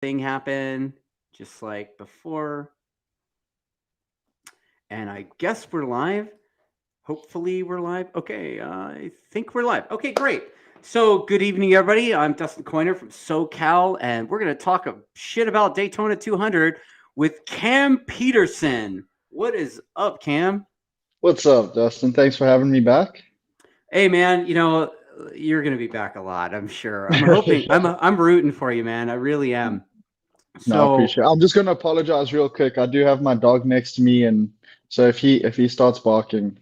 thing happen just like before. And I guess we're live. Hopefully we're live. Okay, I think we're live. Okay, great. So good evening, everybody. I'm Dustin Coiner from SoCal, and we're going to talk a shit about Daytona 200 with Cam Peterson. What is up, Cam? What's up, Dustin? Thanks for having me back. Hey, man. You're going to be back a lot. I'm sure. I'm hoping. I'm rooting for you, man. I really am. No, I So appreciate it. I'm just gonna apologize real quick. I do have my dog next to me, and so if he starts barking,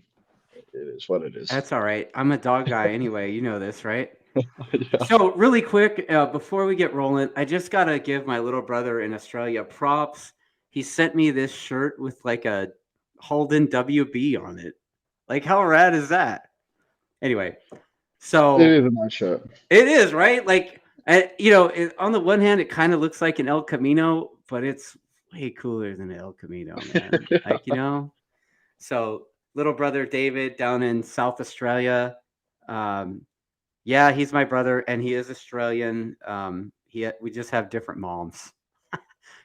it is what it is. that's all right. I'm a dog guy anyway. You know this, right? Yeah. So, really quick, before we get rolling, I just got to give my little brother in Australia props. He sent me this shirt with like a Holden WB on it. Like, how rad is that? Anyway, It so is a nice shirt. it is, right? Like, on the one hand, it kind of looks like an El Camino, but it's way cooler than an El Camino, man. Like, so little brother David down in South Australia. Um, Yeah, he's my brother, and he is Australian. We just have different moms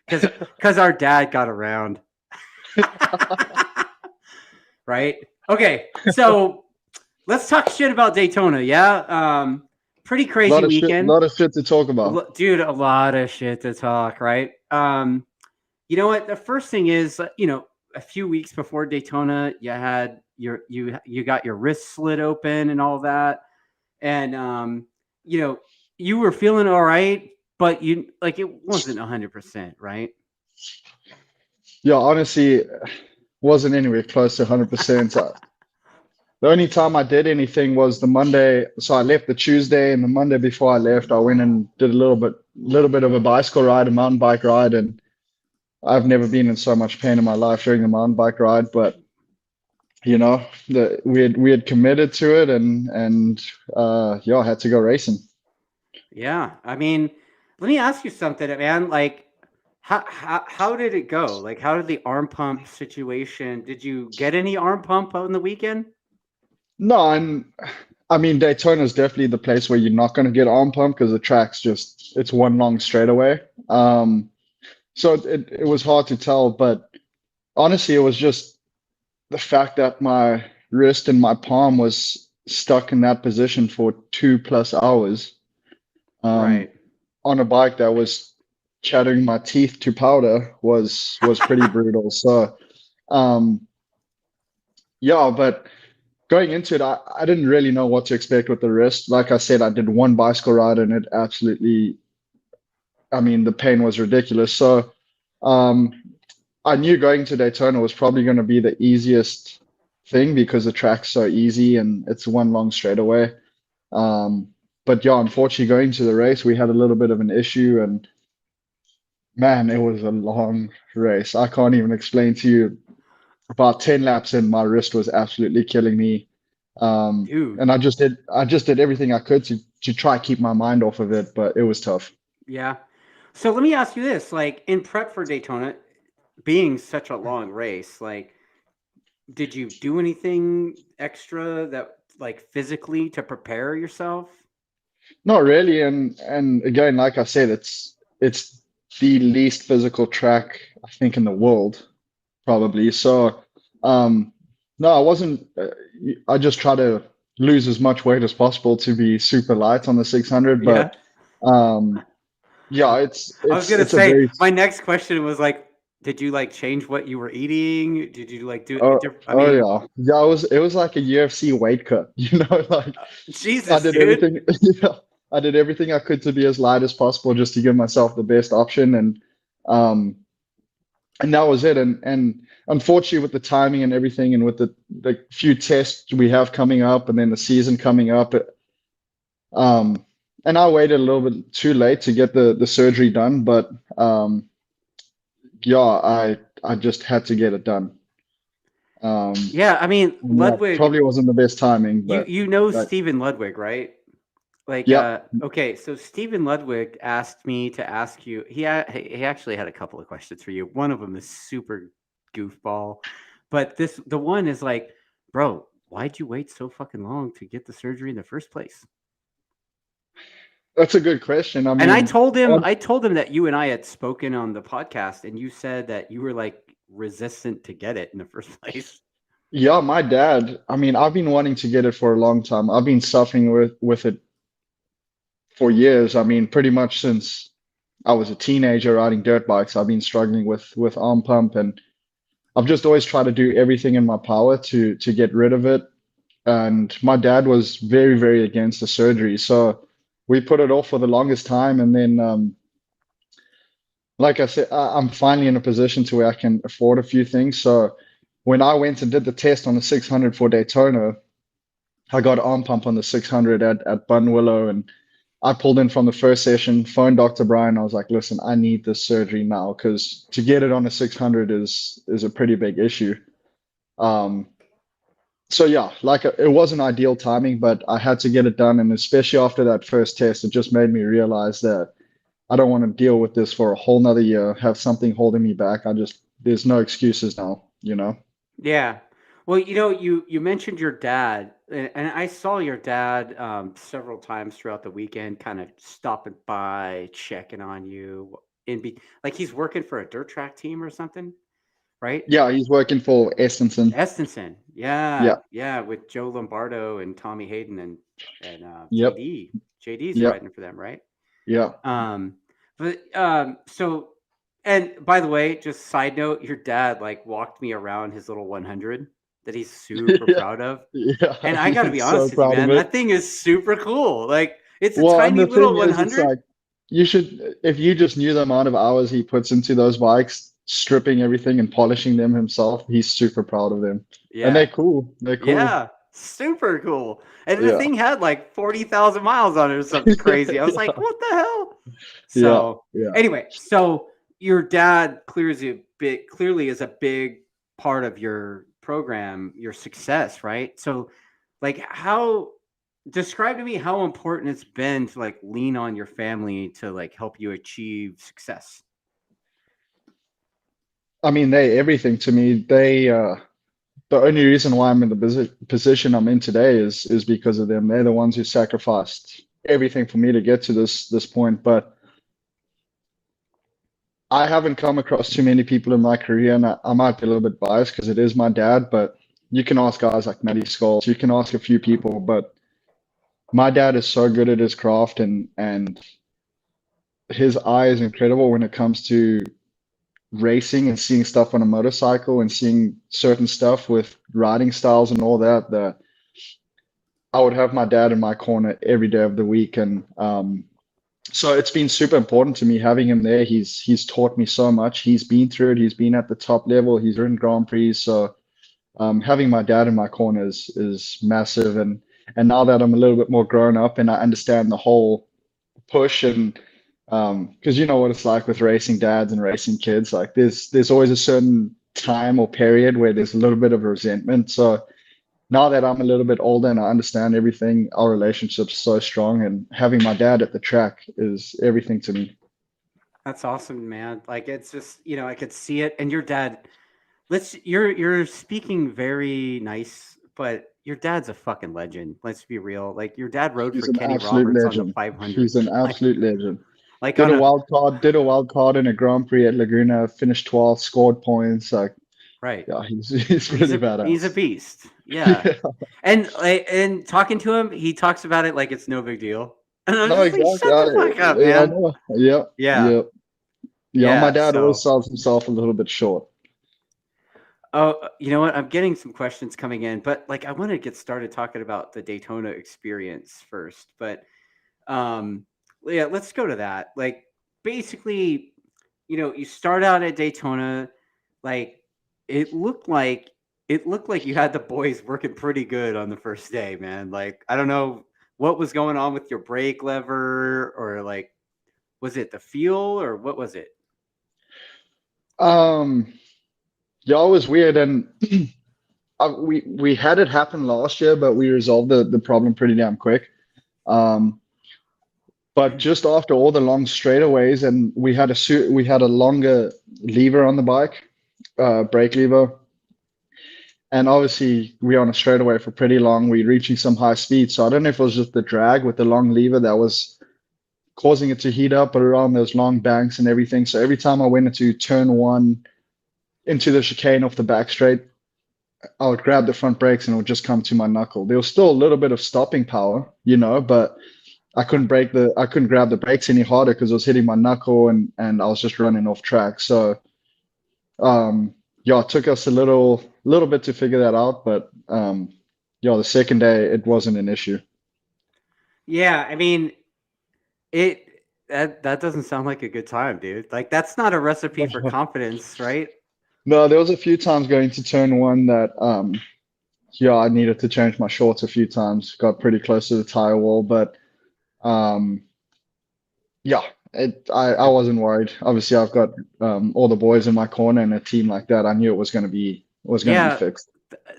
because our dad got around, right? Okay, so let's talk shit about Daytona. Yeah, pretty crazy weekend, Lot of shit to talk about. dude. A lot of shit to talk, right? You know what? The first thing is, a few weeks before Daytona, you got your wrist slit open and all that. And you know, you were feeling all right, but you like it wasn't 100%, right? Yeah, honestly, wasn't anywhere close to 100%. The only time I did anything was the Monday. So I left the Tuesday, and the Monday before I left, I went and did little bit of a bicycle ride, a mountain bike ride, and I've never been in so much pain in my life during a mountain bike ride, but we had committed to it, and yeah, I had to go racing. Yeah, I mean, let me ask you something, man. Like, how did it go? Like, how did the arm pump situation? Did you get any arm pump on the weekend? No, I mean Daytona is definitely the place where you're not going to get arm pump because the track's just it's one long straightaway. So it was hard to tell, but honestly, it was just the fact that my wrist and my palm was stuck in that position for 2+ hours. Um, Right. on a bike that was chattering my teeth to powder was pretty brutal. So um, yeah, but going into it, I didn't really know what to expect with the wrist. Like I said, I did one bicycle ride and it absolutely, I mean, the pain was ridiculous. So um, I knew going to Daytona was probably going to be the easiest thing because the track's so easy and it's one long straightaway. Um, but yeah, unfortunately, going to the race, we had a little bit of an issue, and man, it was a long race. I can't even explain to you. About 10 laps in, my wrist was absolutely killing me. Dude. And I just did everything I could to try keep my mind off of it, but it was tough. Yeah. So let me ask you this: like, in prep for Daytona, being such a long race, like, did you do anything extra that like physically to prepare yourself? Not really, and again, like I said, it's the least physical track I think in the world, probably. So, um, no, I wasn't. I just try to lose as much weight as possible to be super light on the 600, Yeah. but um, yeah, it's I was it's gonna it's a say very my next question was like, did you like change what you were eating? Did you like do it oh different? I oh mean, yeah, yeah. It was like a UFC weight cut, like I Jesus, did dude. everything. Yeah, I did everything I could to be as light as possible just to give myself the best option, um, and that was it. And unfortunately, with the timing and everything, and with the few tests we have coming up, and then the season coming up, um, and I waited a little bit too late to get the surgery done, but yeah, I just had to get it done. Um, Yeah, I mean yeah, Ludwig. probably wasn't the best timing, but You know that, Stephen Ludwig, right? Like, yeah. okay, so Stephen Ludwig asked me to ask you. He actually had a couple of questions for you. One of them is super goofball, but the one is like, bro, why'd you wait so fucking long to get the surgery in the first place? That's a good question. I And mean, I told him that you and I had spoken on the podcast, and you said that you were like resistant to get it in the first place. yeah, my dad, I mean, I've been wanting to get it for a long time. I've been suffering with it for years. I mean, pretty much since I was a teenager riding dirt bikes, I've been struggling with arm pump, and I've just always tried to do everything in my power to get rid of it. And my dad was very, very against the surgery. So we put it off for the longest time. And then, like I said, I'm finally in a position to where I can afford a few things. So when I went and did the test on the 600 for Daytona, I got arm pump on the 600 at Bunwillow, and I pulled in from the first session, phoned Dr. Brian. I was like, listen, I need this surgery now because to get it on a 600 is a pretty big issue. Um, so yeah, like it wasn't ideal timing, but I had to get it done. And especially after that first test, it just made me realize that I don't want to deal with this for a whole nother year, have something holding me back. There's no excuses now, you know? Yeah. Well, you mentioned your dad, and I saw your dad several times throughout the weekend, kind of stopping by, checking on you. Like he's working for a dirt track team or something, right? Yeah, he's working for Estenson. Estenson, yeah, Yeah, yeah, with Joe Lombardo and Tommy Hayden and yep, JD. JD's yep, riding for them, right? yeah. Um, but so, and by the way, just side note, your dad like walked me around his little 100 that he's super Yeah, proud of, yeah, and I got to be he's so honest with you, proud of man, it. that thing is super cool. Like it's a Well, and tiny the little thing is, it's 100. like you should, if you just knew the amount of hours he puts into those bikes, stripping everything and polishing them himself, he's super proud of them. And they're Yeah, cool. They're cool. yeah, super cool. And the Yeah. thing had like 40,000 miles on it or something crazy. I was like, Yeah. what the hell? Yeah. So Yeah. anyway, so your dad clearly is a big part of your program, your success, right? So like how describe to me how important it's been to like lean on your family to like help you achieve success. I mean, they everything to me. The only reason why I'm in the position I'm in today is because of them. They're the ones who sacrificed everything for me to get to this point. But I haven't come across too many people in my career, and I might be a little bit biased because it is my dad, but you can ask guys like Matty Scholes, you can ask a few people, but my dad is so good at his craft, and his eye is incredible when it comes to racing and seeing stuff on a motorcycle and seeing certain stuff with riding styles and all that. That I would have my dad in my corner every day of the week, and so it's been super important to me having him there. He's taught me so much. He's been through it. He's been at the top level. He's ridden Grand Prix. So having my dad in my corner is massive. And now that I'm a little bit more grown up and I understand the whole push, and because you know what it's like with racing dads and racing kids, like there's always a certain time or period where there's a little bit of resentment. So now that I'm a little bit older and I understand everything, our relationship's so strong, and having my dad at the track is everything to me. That's awesome, man. Like it's just, I could see it. And your dad, you're speaking very nice, but your dad's a fucking legend. Let's be real. Like your dad rode He's for an Kenny absolute Roberts on the legend. 500. He's an Like absolute legend. like on a Did a wild card in a Grand Prix at Laguna, finished 12th, scored points. Like, right. yeah, he's He's pretty a badass. beast. Yeah. And talking to him, he talks about it like it's no big deal. And I'm No, just like, exactly. shut the fuck up, I man. know. Yeah, Yeah. yeah, yeah. My Yeah. dad always So sells himself a little bit short. oh, you know what? I'm getting some questions coming in, but like I want to get started talking about the Daytona experience first. But um yeah, let's go to that. Like basically, you start out at Daytona, like it looked like it looked like you had the boys working pretty good on the first day, man. Like I don't know what was going on with your brake lever, or like was it the fuel or what was it? Um, yeah, it was weird, and we had it happen last year, but we resolved the problem pretty damn quick. Um, but just after all the long straightaways, and we had a longer lever on the bike, brake lever, and obviously we were on a straightaway for pretty long. We reaching some high speed, so I don't know if it was just the drag with the long lever that was causing it to heat up around those long banks and everything. So every time I went into turn one into the chicane off the back straight, I would grab the front brakes and it would just come to my knuckle. There was still a little bit of stopping power, but I couldn't grab the brakes any harder because I was hitting my knuckle and I was just running off track. So yeah, it took us a little bit to figure that out, but yeah, the second day it wasn't an issue. Yeah, I mean, that doesn't sound like a good time, dude. Like that's not a recipe for confidence, right? No, there was a few times going to turn one that yeah, I needed to change my shorts a few times. Got pretty close to the tire wall, but um yeah, I wasn't worried. Obviously, I've got all the boys in my corner and a team like that. I knew it was gonna be Yeah, fixed.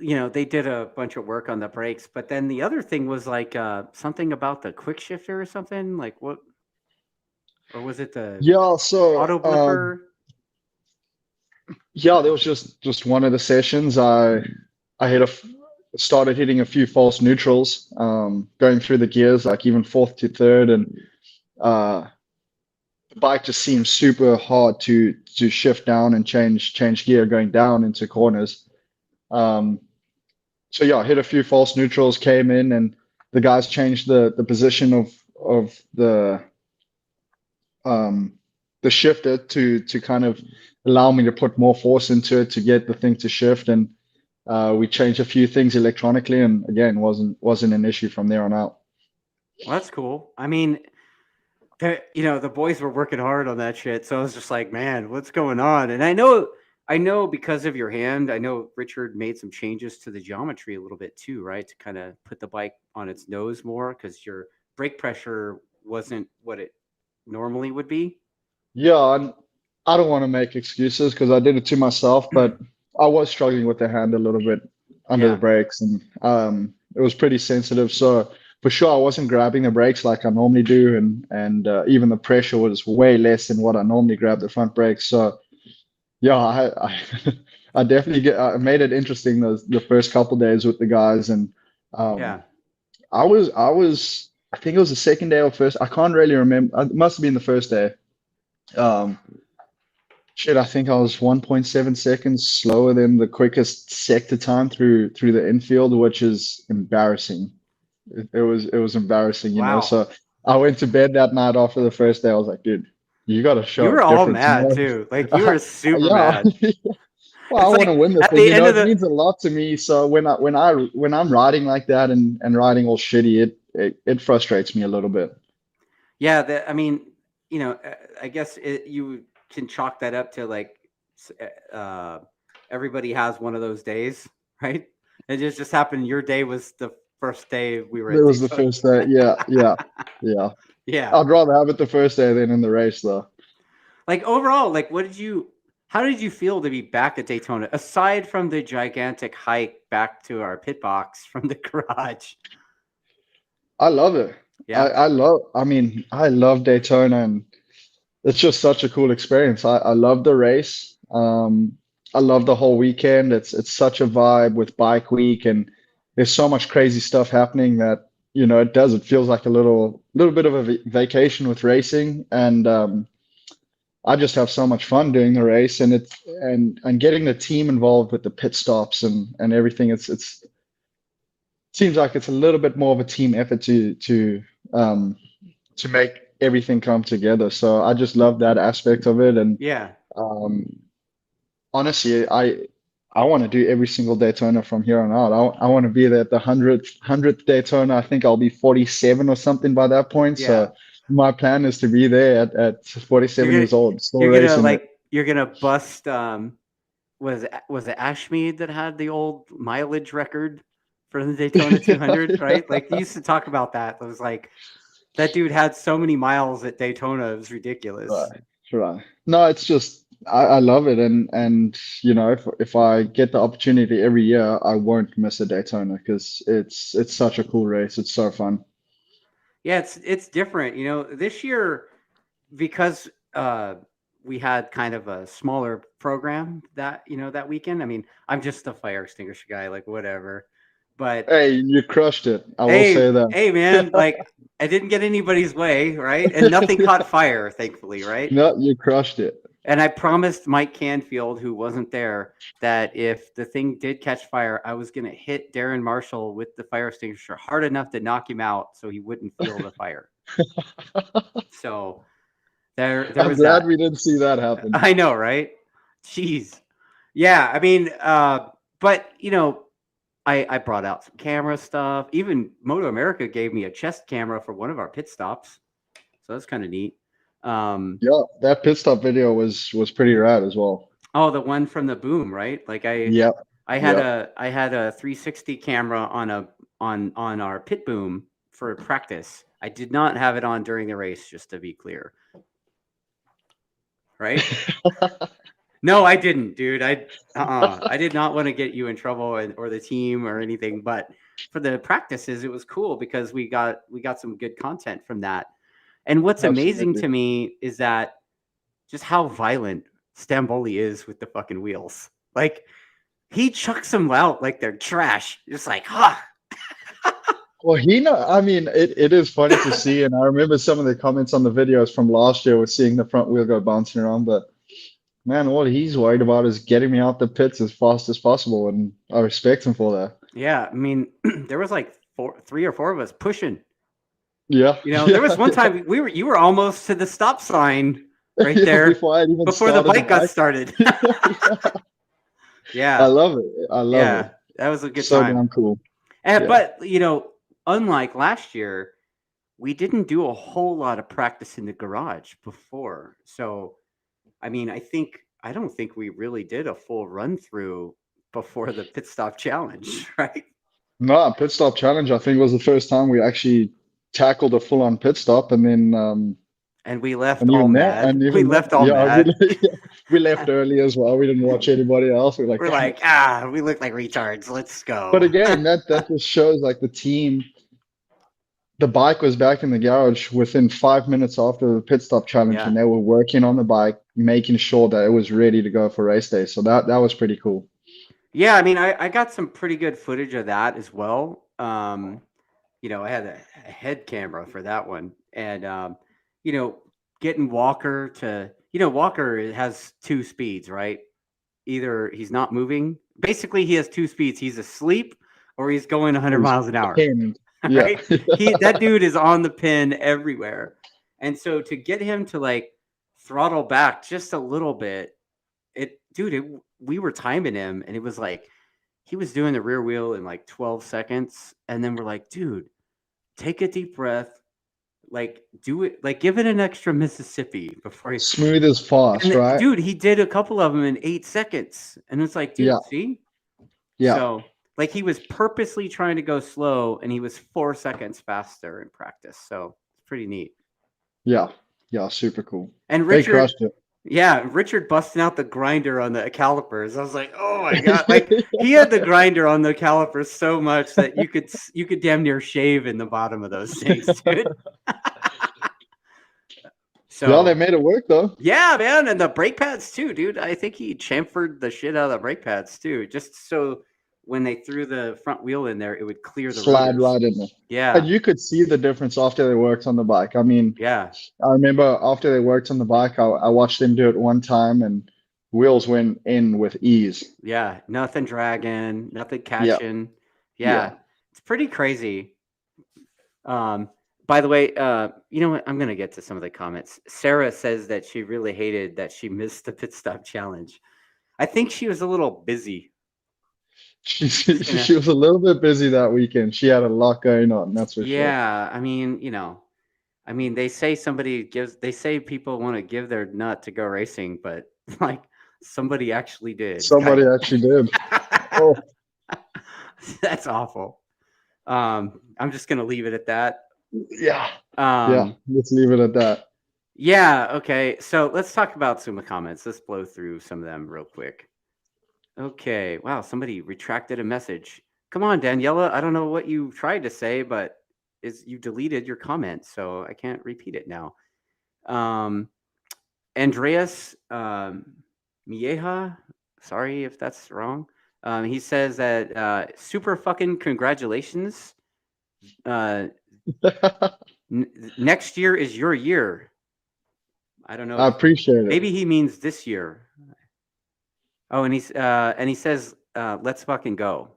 they did a bunch of work on the brakes, but then the other thing was like something about the quick shifter or something. Like what, or was it the Yeah, so auto blipper? yeah, there was just one of the sessions. I started hitting a few false neutrals, going through the gears, like even fourth to third, and uh, the bike just seemed super hard to shift down and change gear going down into corners. Um, so yeah, I hit a few false neutrals, came in, and the guys changed the position of um, the shifter to kind of allow me to put more force into it to get the thing to shift. And we changed a few things electronically, and again, wasn't an issue from there on out. Well, that's cool. I mean, the boys were working hard on that shit, so I was just like, man, what's going on? And I know because of your hand, I know Richard made some changes to the geometry a little bit too, right? To kind of put the bike on its nose more because your brake pressure wasn't what it normally would be. Yeah, and I don't want to make excuses because I did it to myself, but I was struggling with the hand a little bit under the Yeah. brakes, and it was pretty sensitive. So for sure, I wasn't grabbing the brakes like I normally do, and even the pressure was way less than what I normally grab the front brakes. So yeah, I definitely I made it interesting the first couple days with the guys, and um, Yeah. I think it was the second day or first. I can't really remember. It must have been the first day. Um, Shit, I think I was 1.7 seconds slower than the quickest sector time through the infield, which is embarrassing. It was embarrassing. Wow. So I went to bed that night after the first day. I was like, dude, you got to You show were up all different mad tomorrow. too. Like you were super Yeah, mad. well, I It's want to like win the at thing. the end of It the means a lot to me. So when I'm riding like that and riding all shitty, it frustrates me a little bit. yeah, I mean, I guess you can chalk that up to like everybody has one of those days, right? It just happened. Your day was the first day we were It at was the Daytona. first day. Yeah, yeah, yeah. Yeah. I'd rather have it the first day than in the race, though. Like overall, like how did you feel to be back at Daytona aside from the gigantic hike back to our pit box from the garage? I love it. Yeah. I love Daytona, and it's just such a cool experience. I love the race. I love the whole weekend. It's such a vibe with bike week, and there's so much crazy stuff happening that, it feels like a little bit of a vacation with racing. And I just have so much fun doing the race, and and getting the team involved with the pit stops and everything. It's seems like it's a little bit more of a team effort um to make everything come together. So I just love that aspect of it. And Yeah. um honestly, I want to do every single Daytona from here on out. I want to be there at the hundredth Daytona. I think I'll be 47 or something by that point. Yeah. So my plan is to be there at 47 You're years gonna old, still racing it. you're gonna bust was it Ashmead that had the old mileage record for the Daytona 200, right? Like you used to talk about that. It was like that dude had so many miles at Daytona, it was ridiculous. Right, right. No, it's just I love it, and if I get the opportunity every year, I won't miss a Daytona because it's such a cool race. It's so fun. Yeah, it's different. This year because we had kind of a smaller program that weekend. I mean, I'm just a fire extinguisher guy, like whatever. But Hey, you crushed it. I will hey, say that. hey, man, like I didn't get anybody's way, right? And nothing caught fire, thankfully, right? No, you crushed it. And I promised Mike Canfield, who wasn't there, that if the thing did catch fire, I was going to hit Darren Marshall with the fire extinguisher hard enough to knock him out so he wouldn't feel the fire. So there I'm was glad that. we didn't see that happen. I know, right? Jeez. Yeah, I mean, but I brought out some camera stuff. Even Moto America gave me a chest camera for one of our pit stops, so that's kind of neat. Yeah, that pit stop video was pretty rad as well. Oh, the one from the boom, right? Like Yep, I had yep. a 360 camera on our pit boom for practice. I did not have it on during the race, just to be clear. Right? No, I didn't, dude. I did not want to get you in trouble or the team or anything, but for the practices, it was cool because we got some good content from that. And what's amazing Absolutely. to me is that just how violent Stamboli is with the fucking wheels. Like he chucks them out like they're trash. Just like, huh. Well, I mean, it is funny to see, and I remember some of the comments on the videos from last year with seeing the front wheel go bouncing around, but man, what he's worried about is getting me out the pits as fast as possible, and I respect him for that. Yeah, I mean, there was like three or four of us pushing. Yeah, There was yeah, one yeah. time you were almost to the stop sign right Yeah, there before I had even before the started the bike got bike. started. I Yeah, love it. I love it. yeah, that was a good So time. damn cool. And, Yeah. but unlike last year, we didn't do a whole lot of practice in the garage before. So, I mean, I don't think we really did a full run through before the pit stop challenge, right? No, pit stop challenge, I think was the first time we actually tackled a full-on pit stop, And we left and all even that, mad. and We even that, left all yeah, mad. we left early as well. We didn't watch anybody else. We're like, We're damn like, it. we look like retards. Let's But go. again, that just shows like the team. The bike was back in the garage within 5 minutes after the pit stop challenge, Yeah. and they were working on the bike, making sure that it was ready to go for race day. So that was pretty cool. Yeah, I mean, I got some pretty good footage of that as well. I had a head camera for that one, and you know, getting Walker to, Walker has two speeds, right? Either he's not moving. Basically, he has two speeds. He's asleep or he's going 100 It miles an hour. pinned. Yeah. Right? That dude is on the pin everywhere, and so to get him to like throttle back just a little bit, we were timing him, and it was like he was doing the rear wheel in like 12 seconds, and then we're like, dude, take a deep breath, like do it, like give it an extra Mississippi before you. Smooth as fast, And right? dude, he did a couple of them in 8 seconds, and it's like, Yeah. dude, see? Yeah. So like he was purposely trying to go slow, and he was 4 seconds faster in practice. So it's pretty neat. Yeah. Yeah. Super cool. And They Richard, crushed it. yeah, Richard busting out the grinder on the calipers. I was like, oh my god! Like he had the grinder on the calipers so much that you could damn near shave in the bottom of those things, dude. Yeah, they So made it work though. yeah, man, and the brake pads too, dude. I think he chamfered the shit out of the brake pads too, just so when they threw the front wheel in there, it would clear the Slide rotors. right in there. And Yeah, you could see the difference after they worked on the bike. I mean, yeah, I remember after they worked on the bike, I watched them do it one time and wheels went in with ease. yeah. Nothing dragging, nothing Yeah. catching. Yeah. Yeah, it's pretty crazy. Um, by the way, you know what? I'm gonna get to some of the comments. Sarah says that she really hated that she missed the pit stop challenge. I think she was a little busy. Just gonna, She was a little bit busy that weekend. She had a lot going on, that's for sure. yeah. I mean, they say people want to give their nut to go racing, but like somebody actually did. Somebody actually did. Oh, That's awful. I'm just gonna leave it at that. yeah. Yeah. Um, Let's leave it at that. yeah, okay. So let's talk about some comments. Let's blow through some of them real quick. Okay. Wow, somebody retracted a message. Come on, Daniela. I don't know what you tried to say, but you deleted your comment, so I can't repeat it now. Um, Andreas Mieja, sorry if that's wrong. He says that super fucking congratulations. Next year is your year. I don't know. I appreciate it. Maybe he means this year. Oh, and he says, let's fucking go.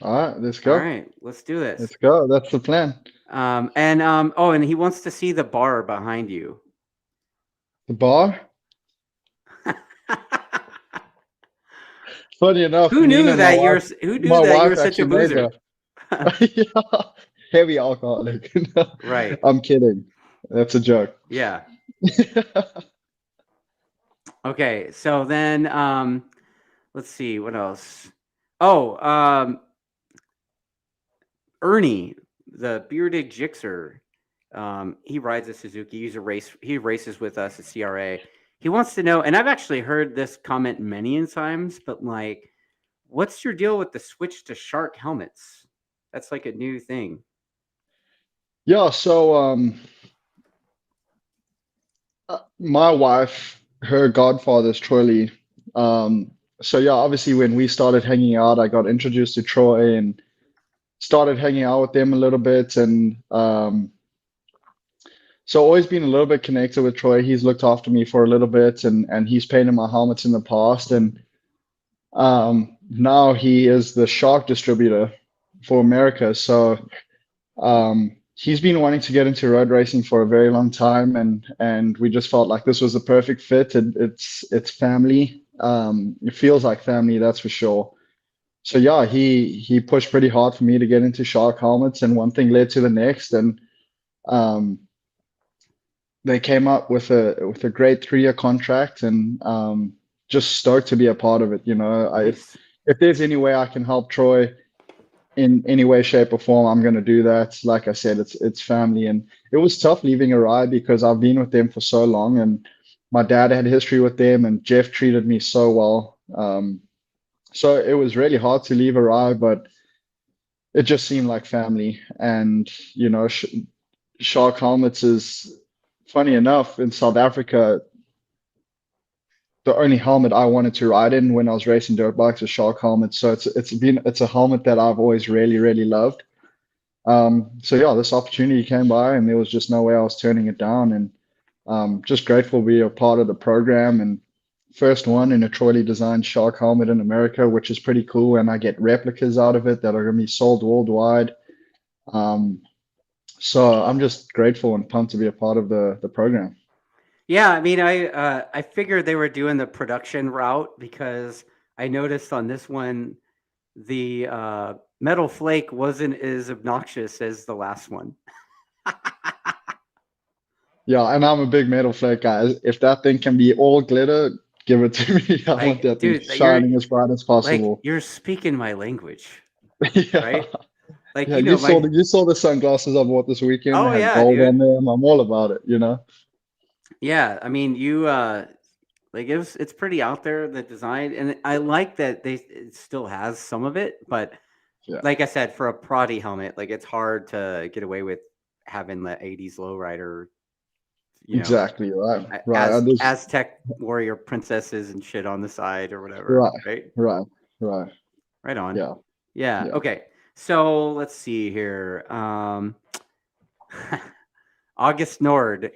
All right, let's All go. right, let's do this. Let's go. That's the plan. And he wants to see the bar behind you. The bar? Funny enough, Who knew that you're such a actually made loser? Yeah, heavy alcoholic. Right. I'm kidding. That's a joke. Yeah. Okay, so then let's see what else. Oh, Ernie, the bearded Gixxer. He rides a Suzuki. He races with us at CRA. He wants to know, and I've actually heard this comment many times, but like, what's your deal with the switch to shark helmets? That's like a new thing. Yeah, so my wife, her godfather's Troy. So yeah, obviously when we started hanging out, I got introduced to Troy and started hanging out with them a little bit, and so always been a little bit connected with Troy. He's looked after me for a little bit, and he's painted my helmets in the past, and now he is the shark distributor for America. So he's been wanting to get into road racing for a very long time, and we just felt like this was the perfect fit. It's family. It feels like family, that's for sure. So yeah, he pushed pretty hard for me to get into shark helmets, and one thing led to the next, and they came up with a great 3-year contract, and just stoked to be a part of it. Nice. If there's any way I can help Troy in any way, shape, or form, I'm going to do that. Like I said, it's family, and it was tough leaving a ride because I've been with them for so long, and my dad had history with them, and Jeff treated me so well. So it was really hard to leave a ride, but it just seemed like family. And shark helmets is, funny enough, in South Africa, the only helmet I wanted to ride in when I was racing dirt bikes was shark helmets. So it's a helmet that I've always really, really loved. So yeah, this opportunity came by, and there was just no way I was turning it down. And just grateful to be a part of the program, and first one in a Troy designed shark helmet in America, which is pretty cool. And I get replicas out of it that are going to be sold worldwide. So I'm just grateful and pumped to be a part of the program. Yeah, I mean, I figured they were doing the production route because I noticed on this one the metal flake wasn't as obnoxious as the last one. Yeah, and I'm a big metal flake guy. If that thing can be all glitter, give it to me. I want that thing shining as bright as possible. Like, you're speaking my language, Yeah. right? Like, Yeah, you saw the sunglasses I bought this weekend. Oh, They had yeah, gold dude. on them. I'm all about it, Yeah, I mean, like it's pretty out there, the design, and I like that it still has some of it, but Yeah. like I said, for a Prodi helmet, like it's hard to get away with having the 80s lowrider, Exactly, right. Aztec warrior princesses and shit on the side or whatever. Right on. Yeah. Okay, so let's see here. August Nord.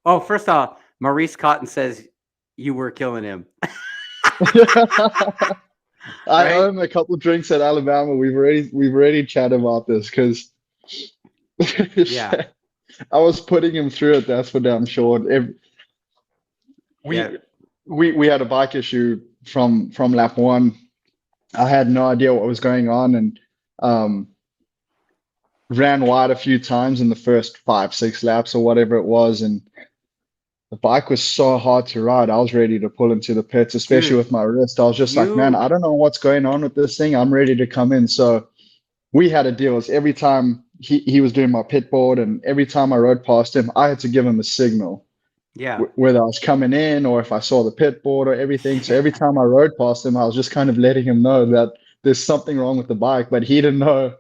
Oh, first off, Maurice Cotton says you were killing him. I owe him a couple of drinks at Alabama. We've already chatted about this because Yeah, I was putting him through it. That's for damn sure. We had a bike issue from lap one. I had no idea what was going on, and ran wide a few times in the first 5-6 laps or whatever it was, and the bike was so hard to ride. I was ready to pull into the pits, especially with my wrist. I was just like, man, I don't know what's going on with this thing. I'm ready to come in. So we had a deal. Every time he was doing my pit board, and every time I rode past him, I had to give him a signal. Yeah. Whether I was coming in or if I saw the pit board or everything. So every time I rode past him, I was just kind of letting him know that there's something wrong with the bike, but he didn't know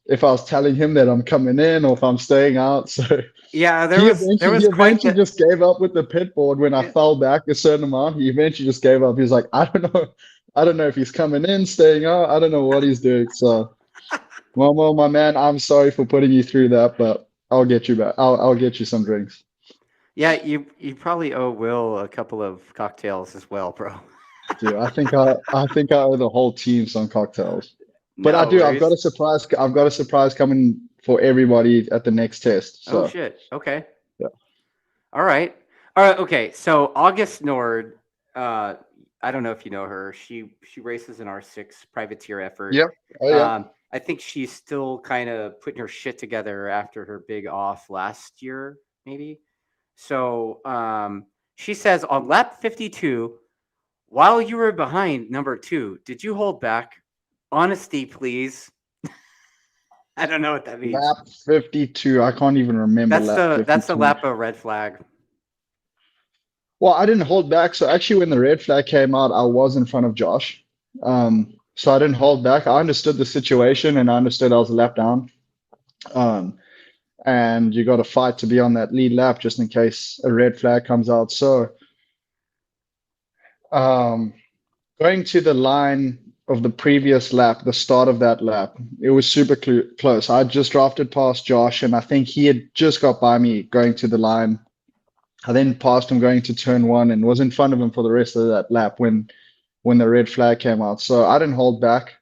if I was telling him that I'm coming in or if I'm staying out. So yeah, he eventually just gave up with the pit board when I fell back a certain amount. He eventually just gave up. He was like, I don't know I don't know if he's coming in, staying out. I don't know what he's doing. So, well, my man, I'm sorry for putting you through that, but I'll get you back. I'll get you some drinks. Yeah, you probably owe Will a couple of cocktails as well, bro. Dude, I think I owe the whole team some cocktails. But I No do. I've got worries. a surprise. I've got a surprise coming for everybody at the next test. Oh So shit. Okay. yeah. All right. All right. Okay. So August Nord, uh, I don't know if you know her. She races an R6 privateer effort. Yep. Oh yeah. I think she's still kind of putting her shit together after her big off last year, maybe. So she says on lap 52, while you were behind number two, did you hold back? Honesty, please. I don't know what that means. Lap 52. I can't even remember lap That's the 52. lap of red flag. Well, I didn't hold back. So actually, when the red flag came out, I was in front of Josh. So I didn't hold back. I understood the situation and I understood I was a lap down. Um, and you got to fight to be on that lead lap just in case a red flag comes out. So um, going to the line of the previous lap, the start of that lap, it was super close. I just drafted past Josh, and I think he had just got by me going to the line. I then passed him going to turn one and was in front of him for the rest of that lap when the red flag came out. So I didn't hold back.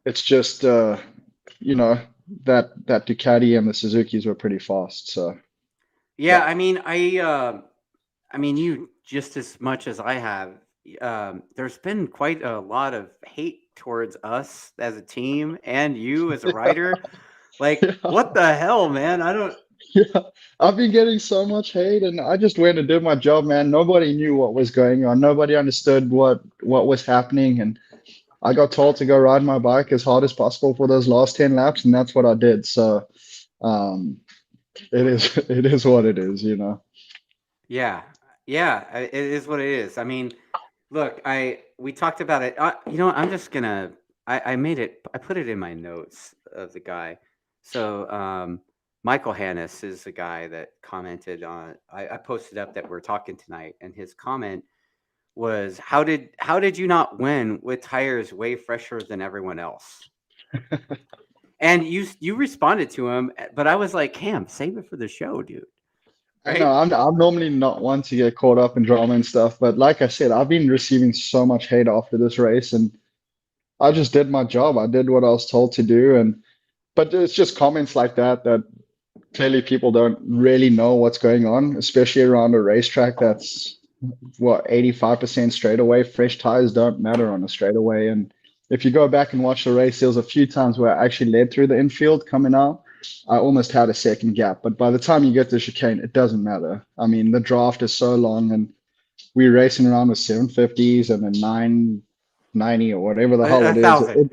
It's just you know that Ducati and the Suzukis were pretty fast. So Yeah, yeah. I mean, you just as much as I have. There's been quite a lot of hate towards us as a team and you as a rider. Like, Yeah. what the hell, man? I don't. Yeah, I've been getting so much hate, and I just went and did my job, man. Nobody knew what was going on. Nobody understood what was happening, and I got told to go ride my bike as hard as possible for those last 10 laps, and that's what I did. So, um, it is it is what it is, you know. Yeah, yeah, it is what it is. I mean, look, we talked about it. You know, I'm just gonna. I made it. I put it in my notes of the guy. So Michael Hannes is the guy that commented on. I posted up that we're talking tonight, and his comment was, how did you not win with tires way fresher than everyone else? And you responded to him, but I was like, Cam, save it for the show, dude. I know Right? I'm normally not one to get caught up in drama and stuff, but like I said, I've been receiving so much hate after this race, and I just did my job. I did what I was told to do, and but it's just comments like that clearly people don't really know what's going on, especially around a racetrack that's what 85% straightaway. Fresh tires don't matter on a straightaway. And if you go back and watch the race, there was a few times where I actually led through the infield coming out. I almost had a second gap, but by the time you get to chicane, it doesn't matter. I mean, the draft is so long, and we're racing around with 750s and a 990 or whatever the hell A it is. thousand.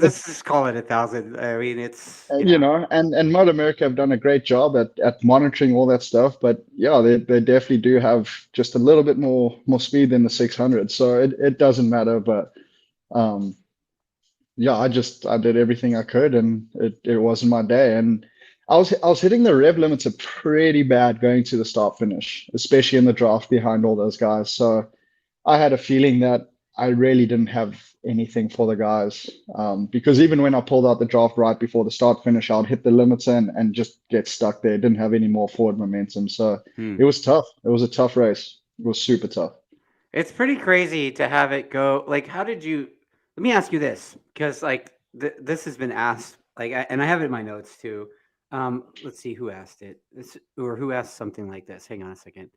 Let's just call it 1,000. I mean, it's You know, and Motor America have done a great job at monitoring all that stuff. But yeah, they definitely do have just a little bit more speed than the 600. So it doesn't matter. But um, yeah, I did everything I could, and it wasn't my day. And I was hitting the rev limiter pretty bad going to the start finish, especially in the draft behind all those guys. So I had a feeling that I really didn't have anything for the guys, because even when I pulled out the draft right before the start finish, I'd hit the limiter and just get stuck there. Didn't have any more forward momentum. So hmm. it was tough. It was a tough race. It was super tough. It's pretty crazy to have it go. Like, how did you? Let me ask you this, because like this has been asked, like, and I have it in my notes too. Let's see who asked it, or who asked something like this. Hang on a second.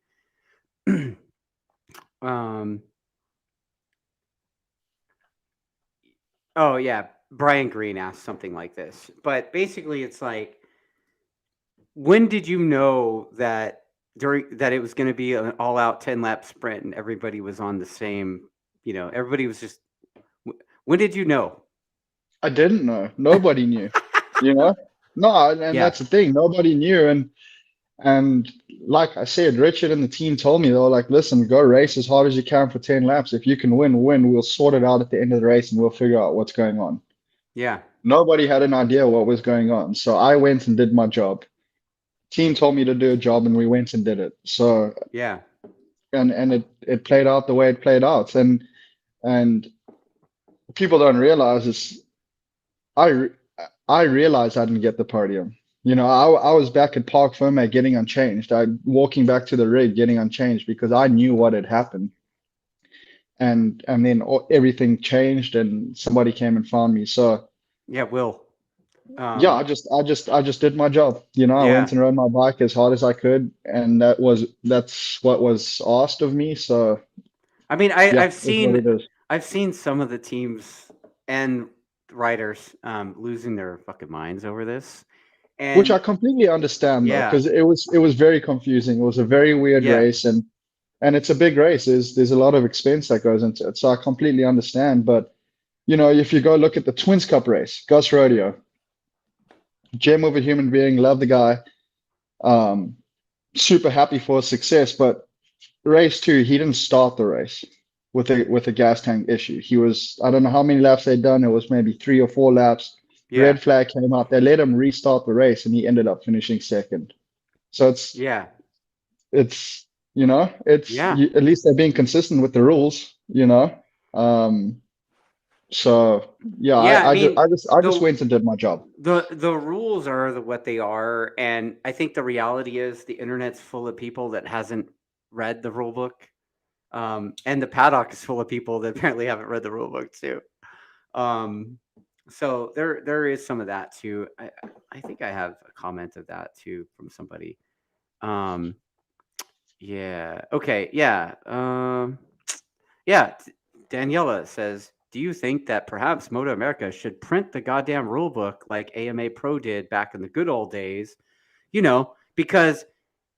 um. Oh yeah, Brian Green asked something like this, but basically, it's like, when did you know that that it was going to be an all-out 10-lap sprint and everybody was on the same? Everybody was just. When did you know? I didn't know. Nobody knew. You know? No, and Yeah. that's the thing. Nobody knew. And like I said, Richard and the team told me, they were like, listen, go race as hard as you can for 10 laps. If you can win, win. We'll sort it out at the end of the race and we'll figure out what's going on. Yeah. Nobody had an idea what was going on. So I went and did my job. Team told me to do a job and we went and did it. So Yeah. and it played out the way it played out. And And people don't realize is I I realized I didn't get the podium. I was back at Park Ferme getting unchanged. I walking back to the rig getting unchanged because I knew what had happened. And then everything changed and somebody came and found me. So Yeah, Will. yeah, I just did my job. I Yeah. went and rode my bike as hard as I could, and that's what was asked of me. So I mean, yeah, it's what it is. I've seen some of the teams and riders losing their fucking minds over this. Which And I completely understand though, yeah, because it was very confusing. It was a very weird yeah, race, and it's a big race. There's a lot of expense that goes into it. So I completely understand. But if you go look at the Twins Cup race, Gus Rodeo, gem of a human being, love the guy. Um, Super happy for his success, but race two, he didn't start the race with a gas tank issue. He was, I don't know how many laps they'd done. It was maybe 3 or 4 laps. yeah, Red flag came out. They let him restart the race, and he ended up finishing second. So yeah, it's you know it's yeah, you, at least they're being consistent with the rules. Um, so yeah, yeah. I I just mean, I just I just the went and did my job. the rules are what they are, and I think the reality is the internet's full of people that hasn't read the rule book, and the paddock is full of people that apparently haven't read the rule book too. Um, so there is some of that too. I think I have a comment of that too from somebody. Um, yeah. Okay. Yeah. Yeah. Daniela says, "Do you think that perhaps Moto America should print the goddamn rule book like AMA Pro did back in the good old days? Because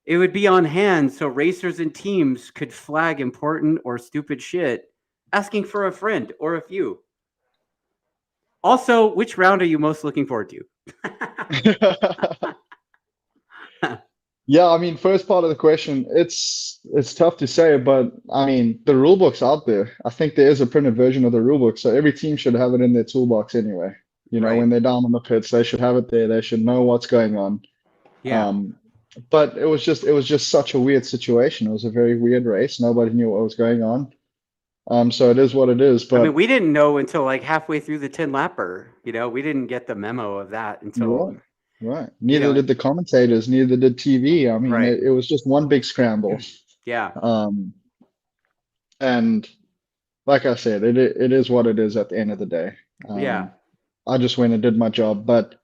it would be on hand so racers and teams could flag important or stupid shit, asking for a friend or a few. Also, which round are you most looking forward to?" Yeah, I mean, first part of the question, it's tough to say, but I mean, the rule book's out there. I think there is a printed version of the rule book, so every team should have it in their toolbox anyway. Right. When they're down on the pits, they should have it there. They should know what's going on. Yeah. Um, but it was just such a weird situation. It was a very weird race. Nobody knew what was going on. So it is what it is. I mean, But we didn't know until like halfway through the 10 lapper. We didn't get the memo of that you're until, right, right. you Neither know, did the commentators. Neither did TV. I mean, right. it was just one big scramble. Yeah. Um, and like I said, it is what it is at the end of the day. Yeah. I just went and did my job. But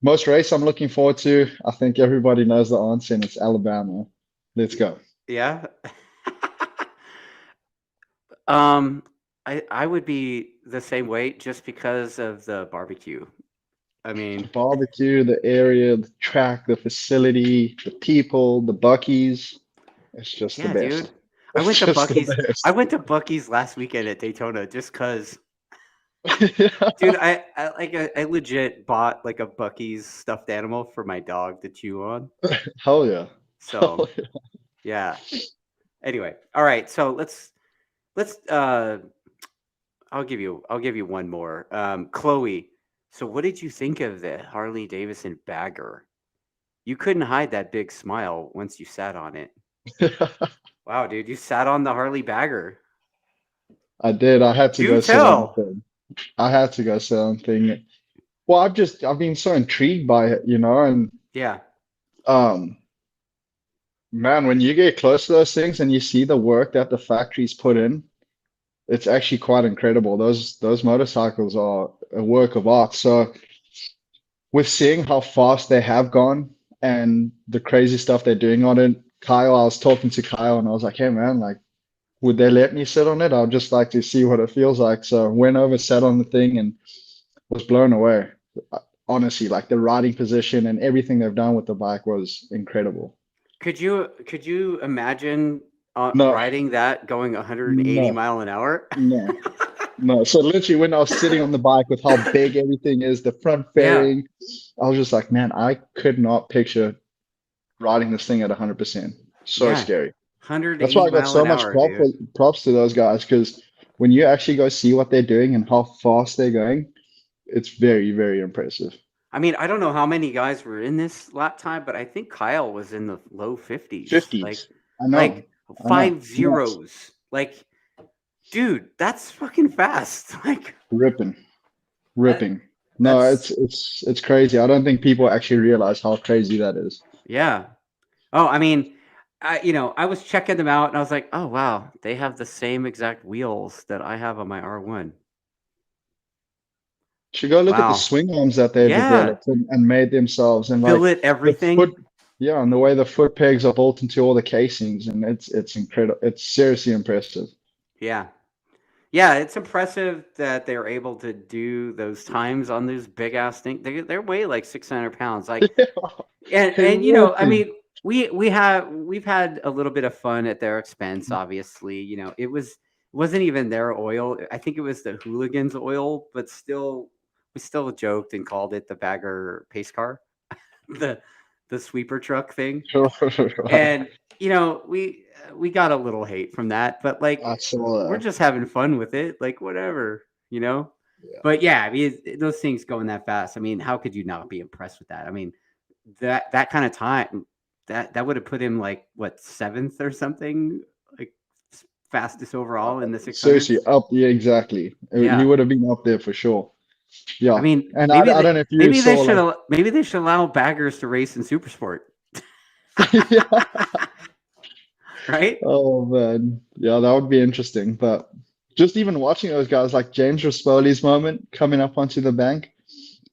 most race I'm looking forward to, I think everybody knows the answer, and it's Alabama. Let's go. Yeah. um, I would be the same way just because of the barbecue. I The mean, barbecue, the area, the track, the facility, the people, the Buckies. It's just the yeah, dude. best. I It's went to just the Bucky's. I best. went to Bucky's last weekend at Daytona just because, dude. Yeah. I legit bought like a Bucky's stuffed animal for my dog to chew on. Hell yeah. So Hell yeah. yeah. Anyway, all right. So let's. I'll give you one more. Chloe. So what did you think of the Harley Davidson bagger? You couldn't hide that big smile once you sat on it. Wow, dude, you sat on the Harley bagger. I did. I had to Do go sit on the tell. thing. I had to go sit on the thing. Well, I've been so intrigued by it, and Yeah. um man, when you get close to those things and you see the work that the factories put in, it's actually quite incredible. Those motorcycles are a work of art. So with seeing how fast they have gone and the crazy stuff they're doing on it, Kyle, I was talking to Kyle and I was like, hey man, like, would they let me sit on it? I'd just like to see what it feels like. So went over, sat on the thing, and was blown away. Honestly, like the riding position and everything they've done with the bike was incredible. Could you imagine No, riding that going 180 no, mile an hour? no, no. So literally, when I was sitting on the bike with how big everything is, the front Yeah. fairing, I was just like, man, I could not picture riding this thing at 100%. So Yeah. scary. That's why 180 I got mile so an much hour, dude. props to those guys because when you actually go see what they're doing and how fast they're going, it's very, very impressive. I mean, I don't know how many guys were in this lap time, but I think Kyle was in the low 50s. 50s. I know. Like I know. five Nuts. zeros. Like dude, that's fucking fast. Like Ripping, that, ripping. No, that's it's crazy. I don't think people actually realize how crazy that is. yeah. Oh, I mean, I was checking them out and I was like, oh wow, they have the same exact wheels that I have on my R1. Should go look at the Wow. swing arms that they Yeah. developed and made themselves, and like Fillet the foot, everything. yeah, and the way the foot pegs are bolt into all the casings, and it's incredible. It's seriously impressive. Yeah. Yeah, it's impressive that they're able to do those times on those big ass things. They're weigh like 600 pounds. Like, They're and I ripping. mean, we've had a little bit of fun at their expense. Obviously, it wasn't even their oil. I think it was the hooligans oil, but still, we still joked and called it the bagger pace car, the the sweeper truck thing. And we got a little hate from that, but I like saw we're that. just having fun with it, like whatever. Yeah. But yeah, I mean, those things going that fast. I mean, how could you not be impressed with that? I mean, that kind of time, that would have put him like what, seventh or something, like fastest overall in the Seriously, 600s. up, yeah, exactly. He Yeah, would have been up there for sure. I Yeah, mean, and I don't know if you saw like, maybe they should allow baggers to race in Supersport, yeah. right? Oh man, yeah, that would be interesting. But just even watching those guys like James Raspoli's moment coming up onto the bank,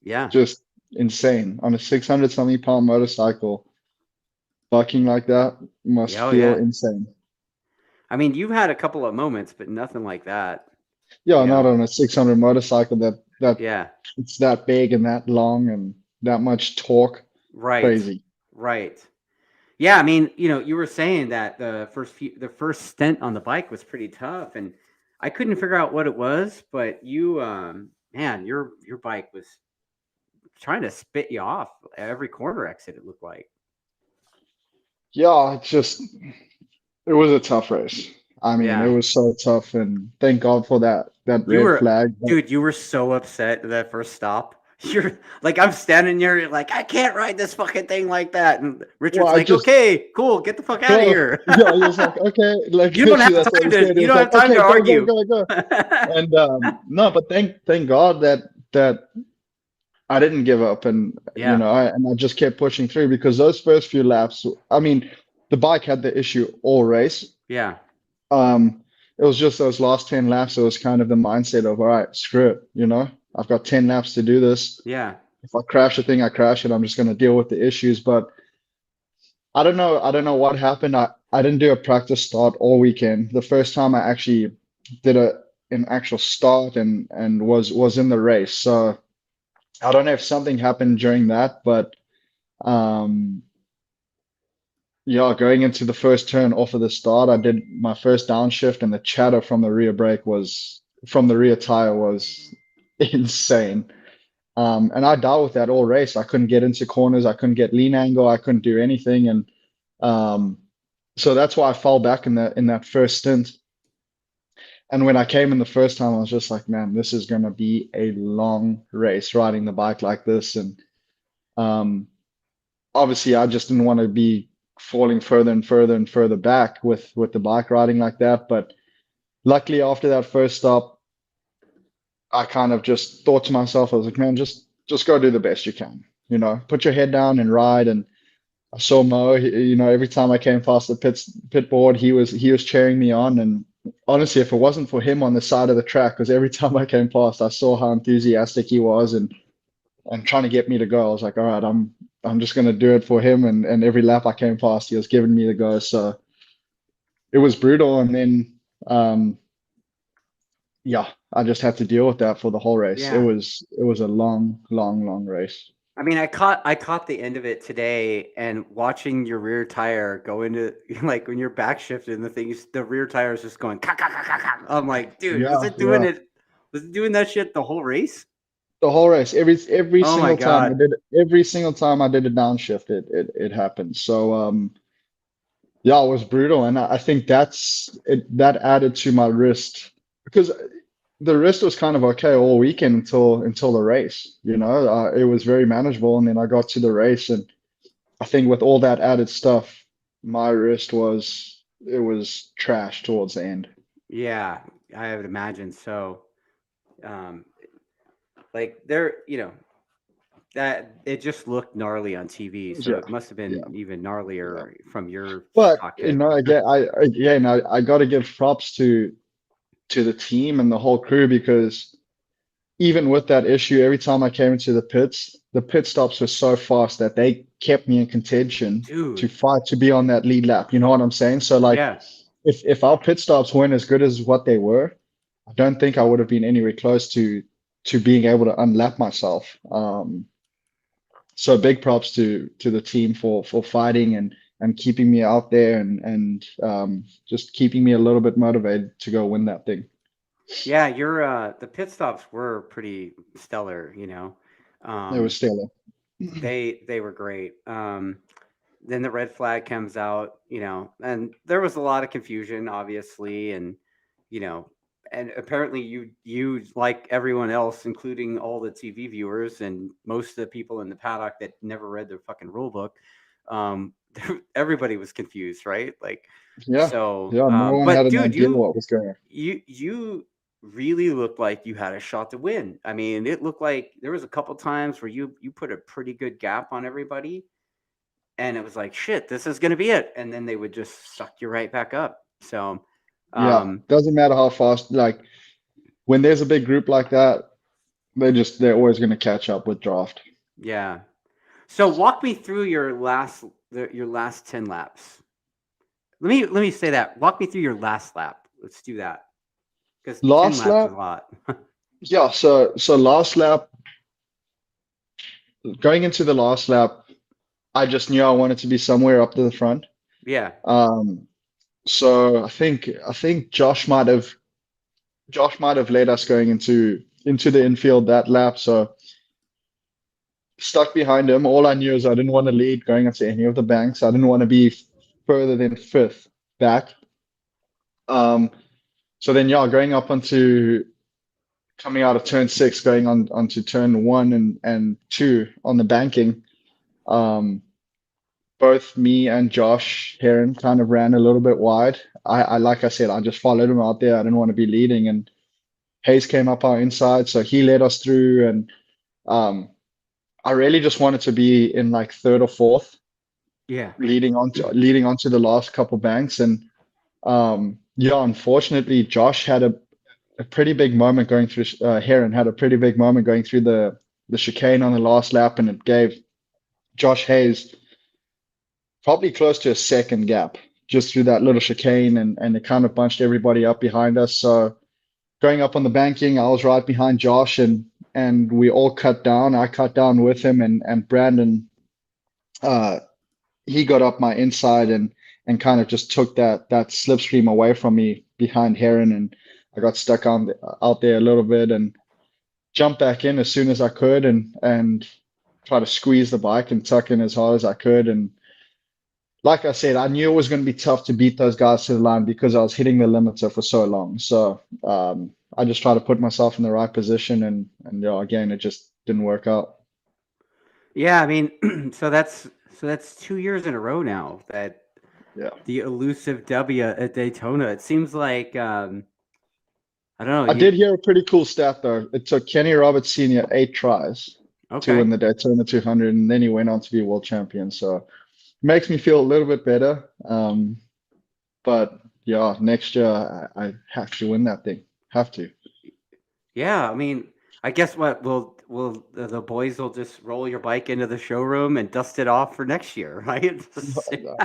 Yeah, just insane on a 600 something pound motorcycle, bucking like that must yeah, oh feel yeah. insane. I mean, you've had a couple of moments, but nothing like that. Yeah, You not know? on a 600 motorcycle that Yeah. it's that big and that long and that much torque. Right. Crazy. Right. Yeah, I mean, you were saying that the first stint on the bike was pretty tough, and I couldn't figure out what it was, but man, your bike was trying to spit you off every corner exit. It looked like. Yeah, it was a tough race. I mean, it Yeah. was so tough, and thank God for that You red were, flag. But dude, you were so upset at that first stop. You're like, I'm standing there, you're like, I can't ride this fucking thing like that. And well, Richard's I like, just okay, cool, get the fuck out of here. yeah, he was like, okay, like You don't literally have that's what time he said. He you was don't like, have time to okay, go, go, argue. go, go. And no, but thank God that I didn't give up, and Yeah. I just kept pushing through because those first few laps, I mean, the bike had the issue all race. Yeah. It was just those last 10 laps. It was kind of the mindset of, all right, screw it, I've got 10 laps to do this. Yeah. If I crash a thing, I crash it. I'm just going to deal with the issues. But I don't know. I don't know what happened. I didn't do a practice start all weekend. The first time I actually did an actual start and was in the race. So I don't know if something happened during that, but um, yeah, going into the first turn off of the start, I did my first downshift, and the chatter from the rear brake from the rear tire was insane. And I dealt with that all race. I couldn't get into corners. I couldn't get lean angle. I couldn't do anything. And um, so that's why I fell back in that first stint. And when I came in the first time, I was just like, man, this is going to be a long race riding the bike like this. And um, obviously, I just didn't want to be falling further and further and further back with the bike riding like that. But luckily, after that first stop, I kind of just thought to myself, I was like, man, just go do the best you can. Put your head down and ride. And I saw Mo, every time I came past the pit board, he was cheering me on. And honestly, if it wasn't for him on the side of the track, because every time I came past, I saw how enthusiastic he was and trying to get me to go. I was like, all right, I'm just gonna do it for him. And every lap I came past, he was giving me the go. So it was brutal. And then yeah, I just had to deal with that for the whole race. It Yeah. was it was a long, long, long race. I mean, I caught the end of it today, and watching your rear tire go into like when you're back shifting the things, the rear tire is just going. "Ka, ka, ka, ka, ka." I'm like, dude, Yeah, yeah. Was it doing that shit the whole race? The whole race, every Oh my single time I god. did it, every single time I did a downshift, it happened. So yeah, it was brutal, and I think that added to my wrist because the wrist was kind of okay all weekend until the race. It was very manageable, and then I got to the race, and I think with all that added stuff, my wrist was trash towards the end. Yeah. I would imagine so. Um, like there, that it just looked gnarly on TV, so Yeah, it must have yeah, been even yeah. gnarlier from your But cockpit. again, I got to give props to the team and the whole crew because even with that issue, every time I came into the pits, the pit stops were so fast that they kept me in contention to Dude, fight to be on that lead lap. You know what I'm saying? So like, yeah. if our pit stops weren't as good as what they were, I don't think I would have been anywhere close to being able to unlap myself. So big props to the team for fighting and keeping me out there and just keeping me a little bit motivated to go win that thing. Yeah, your the pit stops were pretty stellar, It was Um, stellar. they were great. Then the red flag comes out, and there was a lot of confusion, obviously, you know, and apparently you like everyone else, including all the TV viewers and most of the people in the paddock that never read their fucking rule book. Um, everybody was confused, right? Like, Yeah, so, yeah. No one had but an dude, idea you what was going on. you really looked like you had a shot to win. I mean, it looked like there was a couple times where you put a pretty good gap on everybody, and it was like, shit, this is gonna be it, and then they would just suck you right back up. So, Yeah, um, doesn't matter how fast. Like when there's a big group like that, they're always going to catch up with draft. yeah. So walk me through your last 10 laps. Let me say that. Walk me through your last lap. Let's do that because 10 Last laps is lap, a lot. yeah. So last lap, going into the last lap, I just knew I wanted to be somewhere up to the front. Yeah, Um, so I think Josh might have led us going into the infield that lap. So stuck behind him. All I knew is I didn't want to lead going into any of the banks. I didn't want to be further than fifth back. Um, so then yeah, going up onto coming out of turn six, going on onto turn one and two on the banking. Um, both me and Josh Heron kind of ran a little bit wide. I like I said, I just followed him out there. I didn't want to be leading, and Hayes came up our inside, so he led us through. And um, I really just wanted to be in like third or fourth, yeah, leading onto the last couple banks. And yeah, unfortunately, Josh had a pretty big moment going through. Heron had a pretty big moment going through the chicane on the last lap, and it gave Josh Hayes probably close to a second gap just through that little chicane, and it kind of bunched everybody up behind us. So going up on the banking, I was right behind Josh, and we all cut down. I cut down with him, and Brandon, uh, he got up my inside and kind of just took that slipstream away from me behind Heron, and I got stuck out there a little bit and jumped back in as soon as I could, and try to squeeze the bike and tuck in as hard as I could. And like I said, I knew it was going to be tough to beat those guys to the line because I was hitting the limiter for so long. So I just tried to put myself in the right position, and yeah, again, it just didn't work out. yeah. I mean, so that's 2 years in a row now that Yeah, the elusive W at Daytona. It seems like I don't know. I did hear a pretty cool stat though. It took Kenny Roberts Sr. 8 tries to Okay. win the Daytona 200, and then he went on to be world champion. So it makes me feel a little bit better. But yeah, next year I have to win that thing. Have to. Yeah, I mean, I guess what will the boys will just roll your bike into the showroom and dust it off for next year, right?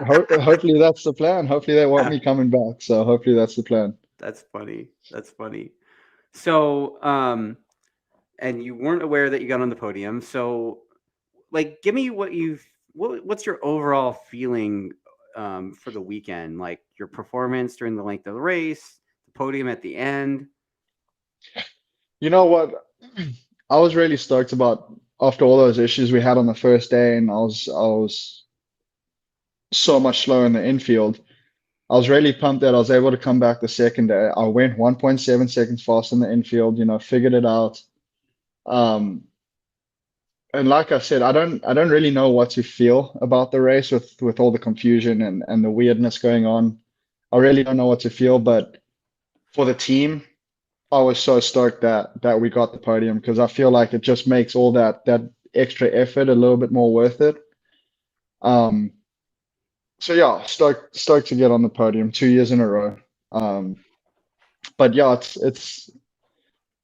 Hopefully that's the plan. Hopefully they want me coming back. So hopefully that's the plan. That's funny. That's funny. So, and you weren't aware that you got on the podium. So, like, give me what's your overall feeling for the weekend? Like your performance during the length of the race, the podium at the end. You know what? I was really stoked about after all those issues we had on the first day, and I was so much slower in the infield. I was really pumped that I was able to come back the second day. I went 1.7 seconds fast in the infield, figured it out. Um, and like I said, I don't really know what to feel about the race with all the confusion and the weirdness going on. I really don't know what to feel, but for the team, I was so stoked that we got the podium because I feel like it just makes all that extra effort a little bit more worth it. Um, so yeah, stoked to get on the podium 2 years in a row. Um, but yeah,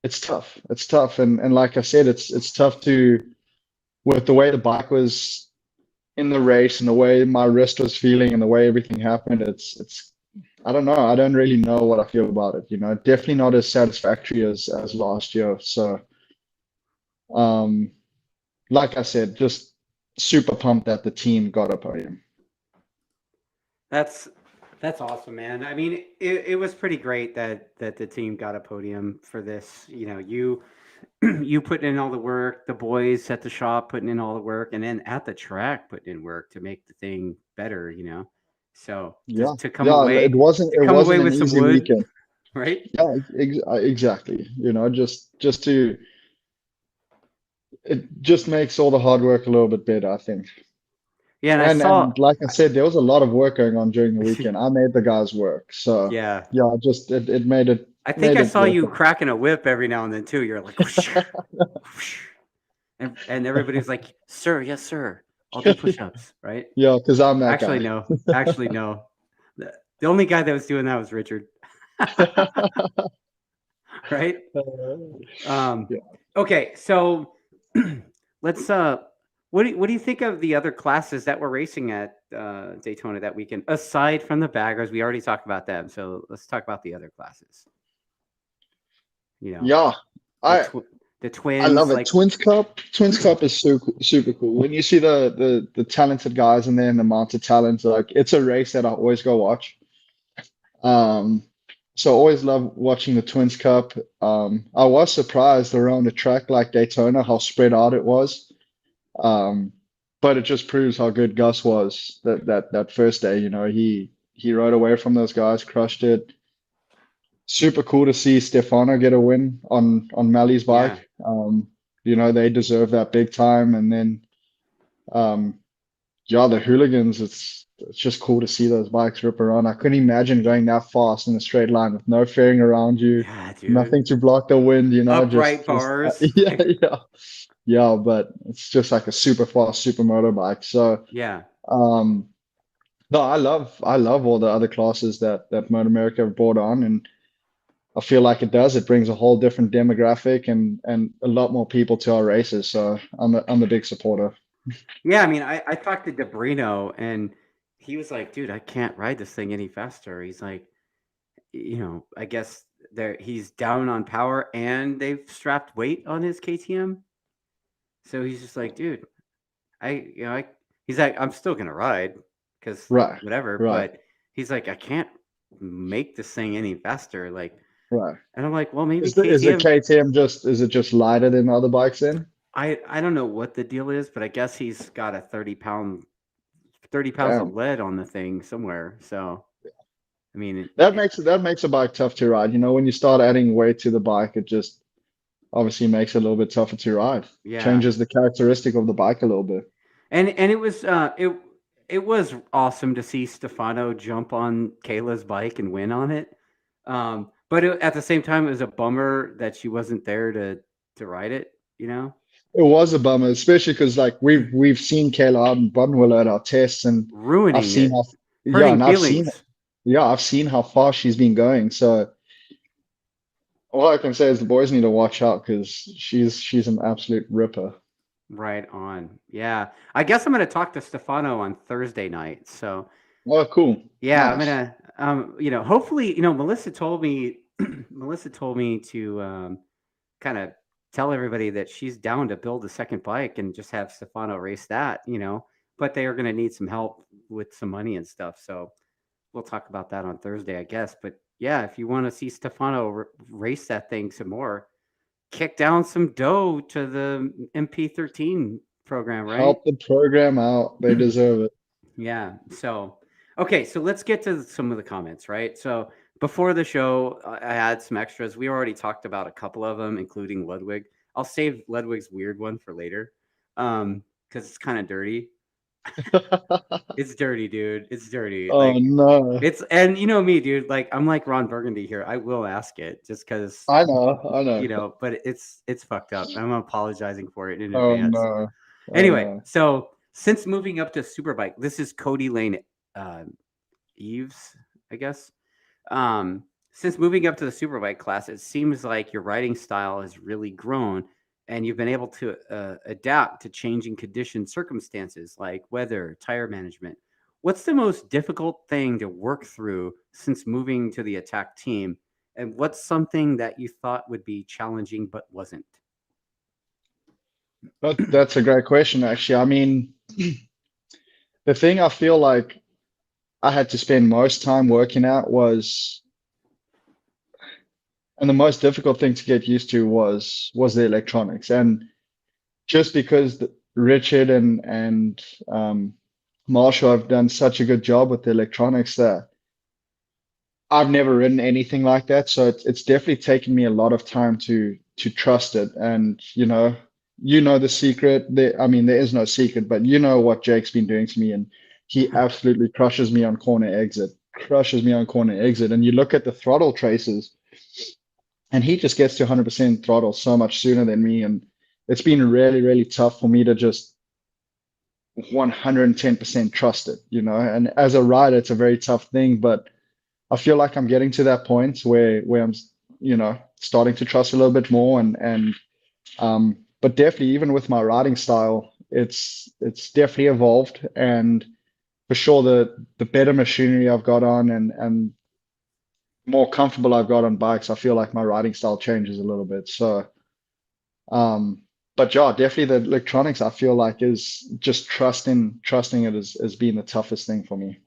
it's tough. It's tough, and like I said, it's tough to with the way the bike was in the race and the way my wrist was feeling and the way everything happened. It's I don't know. I don't really know what I feel about it. Definitely not as satisfactory as last year. So, um, like I said, just super pumped that the team got a podium. That's that's awesome, man. I mean, it was pretty great that the team got a podium for this. You you putting in all the work, the boys at the shop putting in all the work, and then at the track putting in work to make the thing better. So Yeah, to come yeah. away It come away wasn't an with some easy wood, weekend. right? Yeah, exactly. Just to it just makes all the hard work a little bit better, I think. Yeah, and I And saw, like I said, there was a lot of work going on during the weekend. I made the guys work, so yeah, yeah, it made it I think made I it saw worth you it. cracking a whip every now and then too. You're like, whoosh, whoosh, and everybody's like, "Sir, yes, sir, I'll do push-ups." Right? Yeah, because I'm that Actually, guy. no. Actually, no. The only guy that was doing that was Richard. Right? Um, Yeah, okay, so let's what do you think of the other classes that were racing at Daytona that weekend aside from the baggers? We already talked about them, so let's talk about the other classes. You know, yeah. the I tw- the I love twins, it. like Twins Cup is super cool. When you see the talented guys in there and the amount of talent, like it's a race that I always go watch. Um, so always love watching the Twins Cup. I was surprised around a track like Daytona how spread out it was. Um, but it just proves how good Gus was that first day. He rode away from those guys, crushed it. Super cool to see Stefano get a win on Melly's yeah, bike. They deserve that big time. And then um, yeah, the hooligans, it's just cool to see those bikes rip around. I couldn't imagine going that fast in a straight line with no fairing around you, yeah, dude. nothing to block the wind, Upright just bars. yeah, yeah. Yeah, but it's just like a super fast super motorbike. So Yeah. um no, I love all the other classes that Motor America have brought on, and I feel like it does. It brings a whole different demographic and a lot more people to our races. So I'm a big supporter. Yeah, I mean, I talked to Debrino and he was like, dude, I can't ride this thing any faster. He's like, I guess he's down on power and they've strapped weight on his KTM. So he's just like, dude, he's like, I'm still gonna ride because Right, whatever, right, but he's like, I can't make this thing any faster. Like, right. and I'm like, well, maybe Is the KTM. KTM is it just lighter than other bikes then? I don't know what the deal is, but I guess he's got a 30 pounds of Damn. lead on the thing somewhere. So I mean, That makes a bike tough to ride. When you start adding weight to the bike, it just obviously makes it a little bit tougher to ride. yeah, Changes the characteristic of the bike a little bit. and it was awesome to see Stefano jump on Kayla's bike and win on it. But at the same time, it was a bummer that she wasn't there to ride it. You know, It was a bummer, especially because like we've seen Kayla out in Bunwiller at our tests, and I've ruining seen it, how yeah, hurting and feelings. I've seen how far she's been going. So all I can say is the boys need to watch out because she's an absolute ripper. Right on. Yeah, I guess I'm gonna talk to Stefano on Thursday night. So Oh, cool, yeah, I'm nice. gonna hopefully, Melissa told me Melissa told me to kind of tell everybody that she's down to build a second bike and just have Stefano race that. But they are going to need some help with some money and stuff. So we'll talk about that on Thursday, I guess. But yeah, if you want to see Stefano race that thing some more, kick down some dough to the MP13 program, right? Help the program out. They deserve it. Yeah. So, okay. So let's get to some of the comments, right? So before the show, I had some extras. We already talked about a couple of them, including Ludwig. I'll save Ludwig's weird one for later because it's kind of dirty. It's dirty, dude. It's dirty. Oh Like no. it's and you know me, dude. Like I'm like Ron Burgundy here. I will ask it just because I know, I know. but it's fucked up. I'm apologizing for it in Oh advance. no. Oh Anyway, no. so since moving up to Superbike, this is Cody Lane Eves, I guess. Since moving up to the Superbike class, it seems like your riding style has really grown and you've been able to adapt to changing condition circumstances like weather, tire management. What's the most difficult thing to work through since moving to the attack team? And what's something that you thought would be challenging but wasn't? That's a great question, actually. I mean, the thing I feel like I had to spend most time working at was, and the most difficult thing to get used to was the electronics. And just because Richard and Marshall have done such a good job with the electronics that I've never ridden anything like that, so it's definitely taken me a lot of time to trust it. And you know the secret. I mean, there is no secret, but you know what Jake's been doing to me, and he absolutely crushes me on corner exit, crushes me on corner exit. And you look at the throttle traces, and he just gets to 100% throttle so much sooner than me, and it's been really, really tough for me to just 110% trust it, And as a rider, it's a very tough thing, but I feel like I'm getting to that point where I'm, starting to trust a little bit more but definitely even with my riding style, it's definitely evolved, and for sure the better machinery I've got on and more comfortable I've got on bikes, I feel like my riding style changes a little bit. So um but yeah, definitely the electronics I feel like is just trusting it has been the toughest thing for me.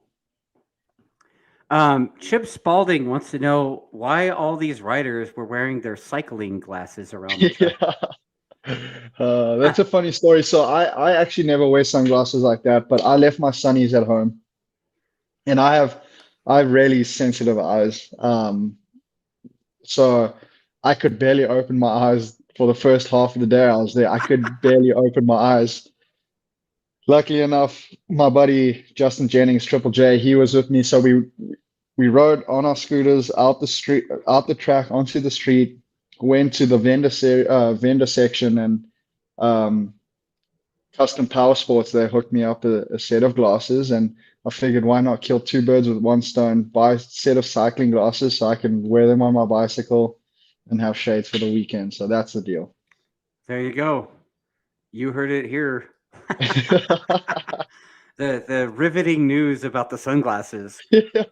Chip Spalding wants to know why all these riders were wearing their cycling glasses around the track. Yeah. That's a funny story. So I actually never wear sunglasses like that, but I left my sunnies at home, and I have really sensitive eyes. So I could barely open my eyes for the first half of the day I was there. I could barely open my eyes. Luckily enough, my buddy Justin Jennings, Triple J, he was with me. So we rode on our scooters out the street, out the track onto the street, went to the vendor section, and um, Custom Power Sports. They hooked me up a set of glasses, and I figured why not kill two birds with one stone? Buy a set of cycling glasses so I can wear them on my bicycle and have shades for the weekend. So that's the deal. There you go. You heard it here. The riveting news about the sunglasses. Yeah.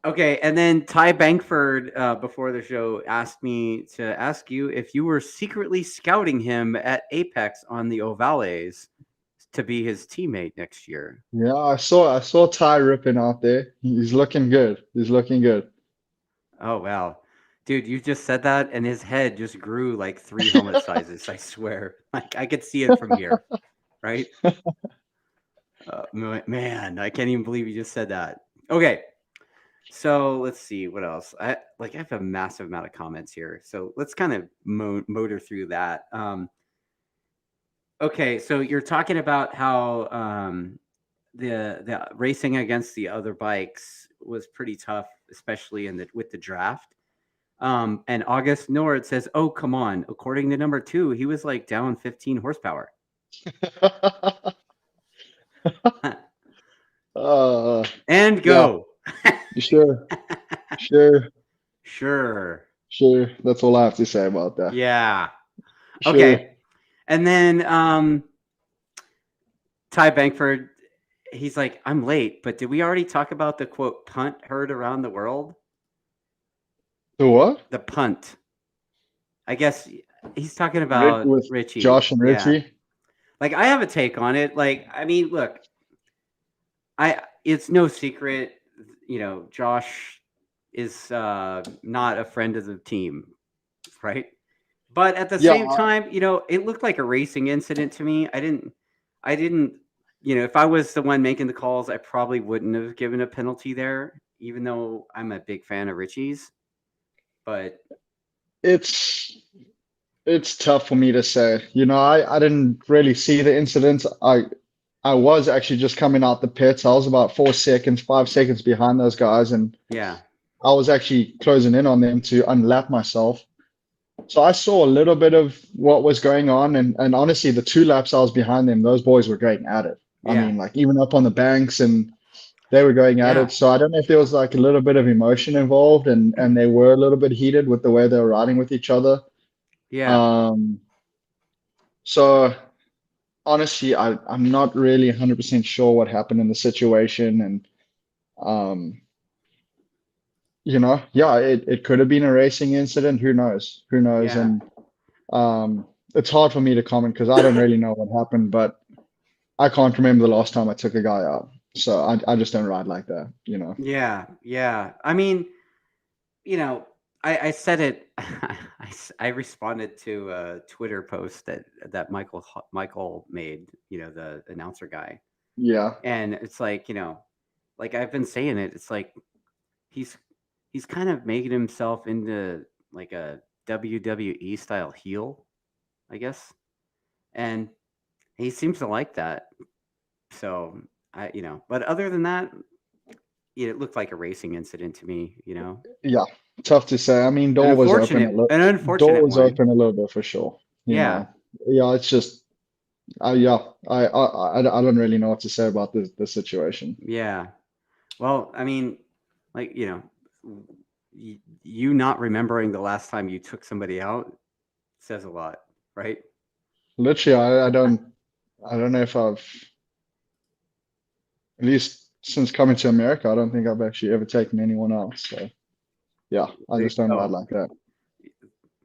Okay, and then Ty Bankford before the show asked me to ask you if you were secretly scouting him at Apex on the Ovales to be his teammate next year. Yeah, I saw Ty ripping out there. He's looking good. He's looking good. Oh wow, dude, you just said that, and his head just grew like 3 helmet sizes. I swear, like I could see it from here, right? Man, I can't even believe you just said that. Okay, so let's see what else. I have a massive amount of comments here, so let's kind of motor through that. Okay, so you're talking about how the racing against the other bikes was pretty tough, especially in the with the draft. And August Nord says, "Oh, come on! According to number two, he was like down 15 horsepower." uh, And yeah, go. sure, sure, Sure. sure. That's all I have to say about that. Yeah. Sure. Okay. And then Ty Bankford, he's like, "I'm late, but did we already talk about the quote punt heard around the world?" The what? The punt. I guess he's talking about With Richie. Josh and Yeah. Richie? Like I have a take on it. Like, I mean, look, it's no secret, Josh is not a friend of the team, right? But at the Yeah, same time, it looked like a racing incident to me. I didn't, if I was the one making the calls, I probably wouldn't have given a penalty there, even though I'm a big fan of Richie's. But it's it's tough for me to say. I didn't really see the incident. I was actually just coming out the pits. I was about 4 seconds, 5 seconds behind those guys, and Yeah. I was actually closing in on them to unlap myself. So I saw a little bit of what was going on, and honestly, the 2 laps I was behind them, those boys were going at it. I Yeah. mean, like even up on the banks, and they were going at Yeah. it. So I don't know if there was like a little bit of emotion involved, and they were a little bit heated with the way they were riding with each other. Yeah. Um, so honestly, I'm not really 100% sure what happened in the situation, and um, yeah, it could have been a racing incident. Who knows? Who knows? Yeah. And it's hard for me to comment because I don't really know what happened, but I can't remember the last time I took a guy out. So I just don't ride like that. Yeah. Yeah. I mean, you know, I said it. I responded to a Twitter post that Michael made. The announcer guy, Yeah, and it's like, like I've been saying it. It's like he's he's kind of making himself into like a WWE style heel, I guess, and he seems to like that. So but other than that, it looked like a racing incident to me. yeah. Tough to say. I mean, An door was open a unfortunate, little. an Door unfortunate was one. open a little bit for sure. Yeah. Yeah. It's just, yeah. I don't really know what to say about this situation. Yeah. Well, I mean, like, you not remembering the last time you took somebody out says a lot, right? Literally, I don't know if I've, at least since coming to America, I don't think I've actually ever taken anyone else. So yeah, I There you just don't ride go. like that.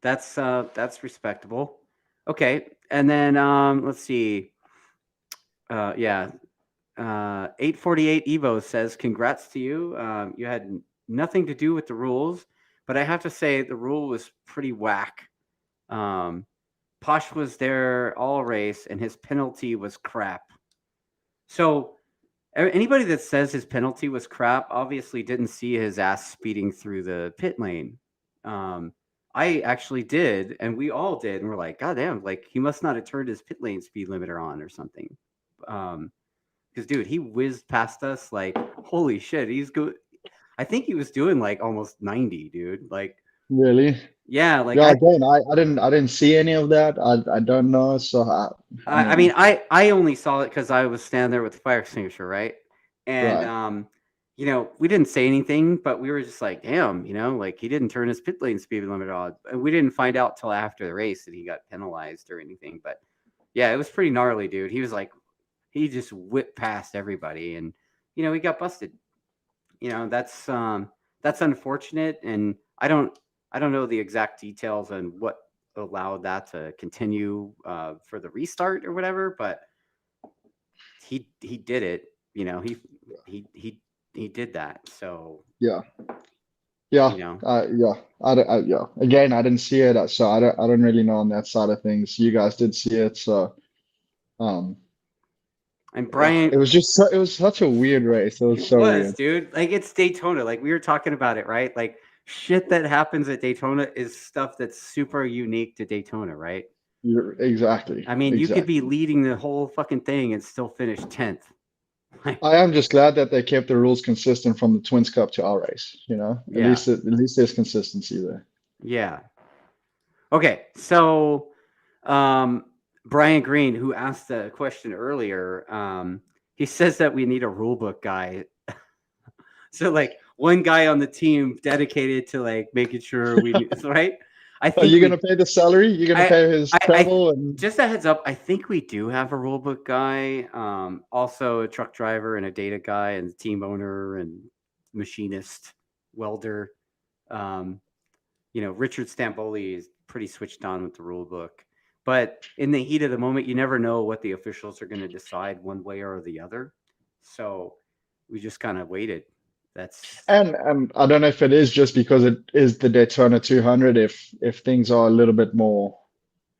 That's respectable. Okay. And then let's see. Yeah. 848 Evo says, "Congrats to you. You had nothing to do with the rules, but I have to say the rule was pretty whack. Um, Posh was there all race, and his penalty was crap. So anybody that says his penalty was crap obviously didn't see his ass speeding through the pit lane. Um, I actually did, and we all did, and we're like, God damn, like he must not have turned his pit lane speed limiter on or something. Because dude, he whizzed past us like holy shit. He's good. I think he was doing like almost 90, dude. Like, Really? yeah, like Yeah. Again, I didn't see any of that. I don't know. So I I mean, mean, I only saw it because I was standing there with the fire extinguisher, right? And right. we didn't say anything, but we were just like, damn, like he didn't turn his pit lane speed limit on, and we didn't find out till after the race that he got penalized or anything. But yeah, it was pretty gnarly, dude. He was like, he just whipped past everybody, and he got busted. That's unfortunate, and I don't know the exact details on what allowed that to continue for the restart or whatever, but he did it. He did that. So Yeah. Yeah. you know, Yeah. Yeah. Again, I didn't see it, so I don't really know on that side of things. You guys did see it, so um, and yeah. Brian, It was such a weird race. It was it so was, weird. dude. Like it's Daytona. Like we were talking about it, right? Like shit that happens at Daytona is stuff that's super unique to Daytona, right? Exactly. I mean, you could be Exactly. leading the whole fucking thing and still finish 10th. Like, I am just glad that they kept the rules consistent from the Twins Cup to our race. At yeah, least there's consistency there. yeah. Okay, so um, Brian Green, who asked the question earlier, he says that we need a rule book guy. So like one guy on the team dedicated to like making sure we right. I Are think you gonna we. pay the salary? You're gonna I. pay his I. travel and Just a heads up. I think we do have a rule book guy. Also a truck driver and a data guy and team owner and machinist, welder. Um, Richard Stamboli is pretty switched on with the rule book. But in the heat of the moment, you never know what the officials are going to decide one way or the other. So we just kind of waited. That's and I don't know if it is just because it is the Daytona 200. If things are a little bit more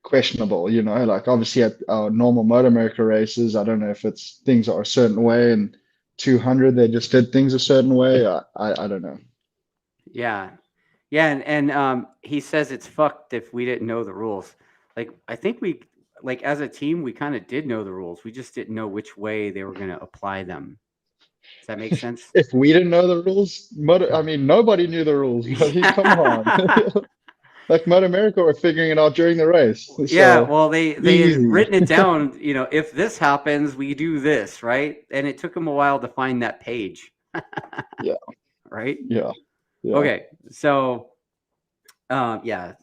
questionable, like obviously at our normal Motor America races, I don't know if it's things are a certain way, and 200 they just did things a certain way. I don't know. yeah, yeah, and he says it's fucked if we didn't know the rules. Like I think like as a team, we kind of did know the rules. We just didn't know which way they were going to apply them. Does that make sense? If we didn't know the rules, I mean, nobody knew the rules. I mean, come on. Like Moto America were figuring it out during the race. Yeah, So well, they had easy. written it down. If this happens, we do this, right? And it took them a while to find that page. Yeah. Right. Yeah. Yeah. Okay. So, yeah.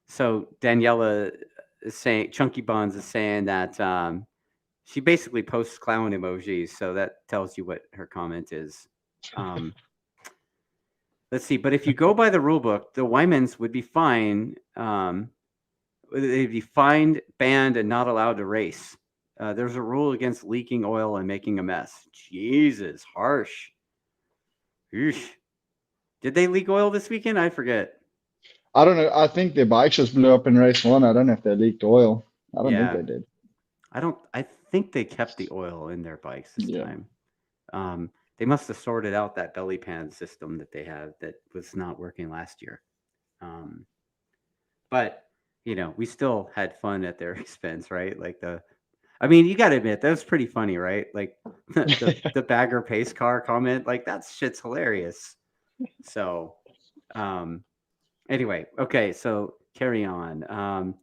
So Daniela is saying, Chunky Buns is saying that she basically posts clown emojis. So that tells you what her comment is. Let's see. But if you go by the rule book, the Wymans would be fine. They'd be fined, banned, and not allowed to race. There's a rule against leaking oil and making a mess. Jesus, harsh. Eesh. Did they leak oil this weekend? I forget. I don't know. I think their bikes just blew up in race one. I don't know if they leaked oil. I don't think Yeah. they did. I think they kept the oil in their bikes this Yeah. time. They must have sorted out that belly pan system that they had that was not working last year. But we still had fun at their expense, right? Like you got to admit that was pretty funny, right? Like the bagger pace car comment, like that shit's hilarious. So, anyway, okay, so carry on.